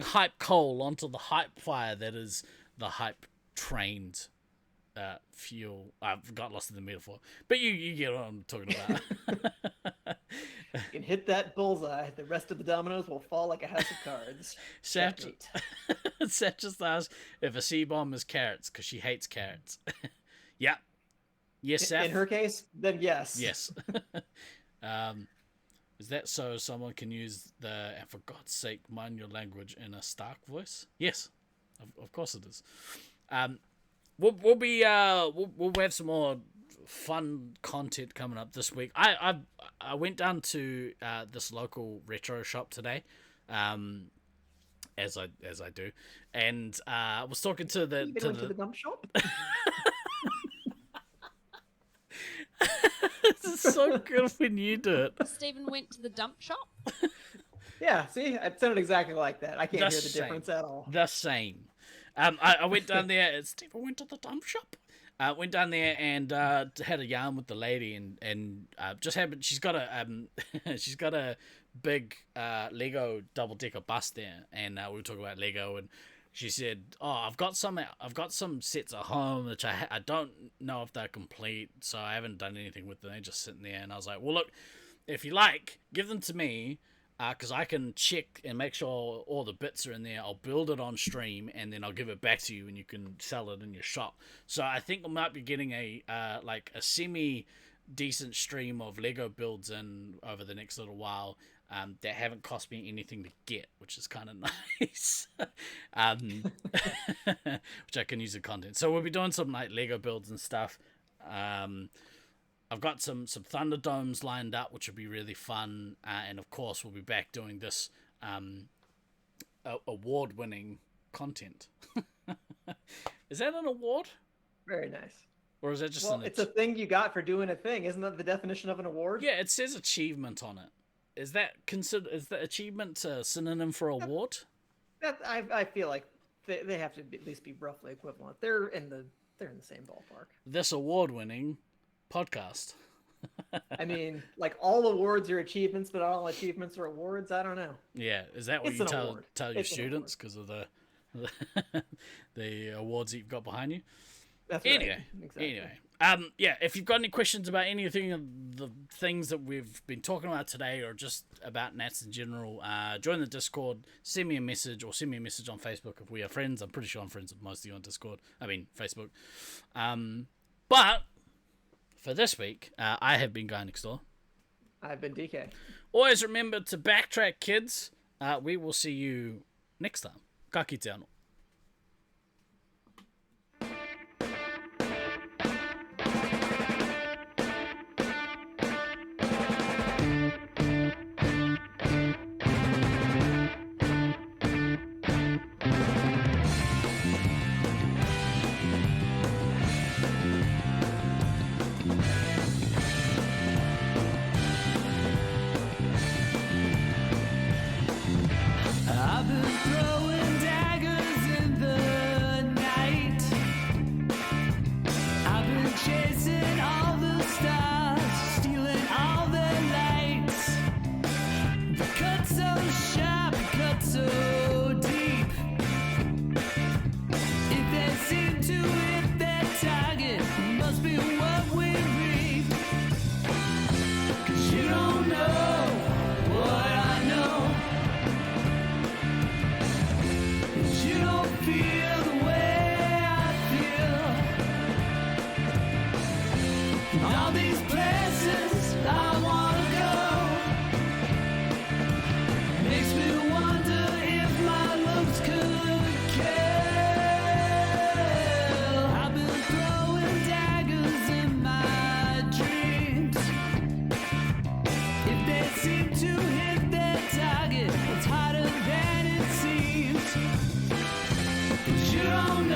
hype coal onto the hype fire that is the hype trained fuel. I've got lost in the metaphor, but you get what I'm talking about. You can hit that bullseye. The rest of the dominoes will fall like a house of cards. Seth just asked if a C-bomb is carrots because she hates carrots. Yeah. Yes, Seth. In her case, then yes. Yes. Is that so someone can use the "and for God's sake, mind your language" in a Stark voice? Yes, of course it is. We'll have some more fun content coming up this week. I went down to this local retro shop today, as I do, and I was talking to the You went to the dump shop. This is so good when you do it. Stephen went to the dump shop. Yeah, see, it sounded exactly like that. I can't The hear the same. difference at all. The same. I went down there. Stephen went to the dump shop. Went down there and had a yarn with the lady, and just happened. She's got a big Lego double decker bus there, and we were talking about Lego, and she said, "Oh, I've got some sets at home which I don't know if they're complete, so I haven't done anything with them. They're just sitting there." And I was like, "Well, look, if you like, give them to me." Because I can check and make sure all the bits are in there. I'll build it on stream, and then I'll give it back to you, and you can sell it in your shop. So I think I might be getting a semi decent stream of Lego builds in over the next little while that haven't cost me anything to get, which is kind of nice. Which I can use in content. So we'll be doing some like Lego builds and stuff. I've got some Thunderdomes lined up, which will be really fun. And of course, we'll be back doing this award-winning content. Is that an award? Very nice. Or is that just it's a thing you got for doing a thing. Isn't that the definition of an award? Yeah, it says achievement on it. Is that achievement a synonym for award? I feel like they have to at least be roughly equivalent. They're in the same ballpark. This award-winning podcast. I mean, like all awards are achievements, but all achievements are awards. I don't know. Yeah, is that what It's you an tell award. your It's an students because of the the awards that you've got behind you? That's Anyway, right. Exactly. anyway, yeah. If you've got any questions about anything of the things that we've been talking about today, or just about Nats in general, join the Discord. Send me a message, or send me a message on Facebook if we are friends. I'm pretty sure I'm friends with most of you on Discord. I mean Facebook. But for this week, I have been GuyNextDoor. I've been DK. Always remember to backtrack, kids. We will see you next time. Ka kite anō. I've been throwing daggers in the night. I've been chasing all the stars, stealing all their lights. The cut so sharp, cut so deep. If they seem to hit their target, must be what we reap. 'Cause you don't know what I know. You don't feel the way I feel. All these places I wanna go makes me wonder if my looks could kill. I've been throwing daggers in my dreams. If they seem to hit their target, it's harder than it seems. You don't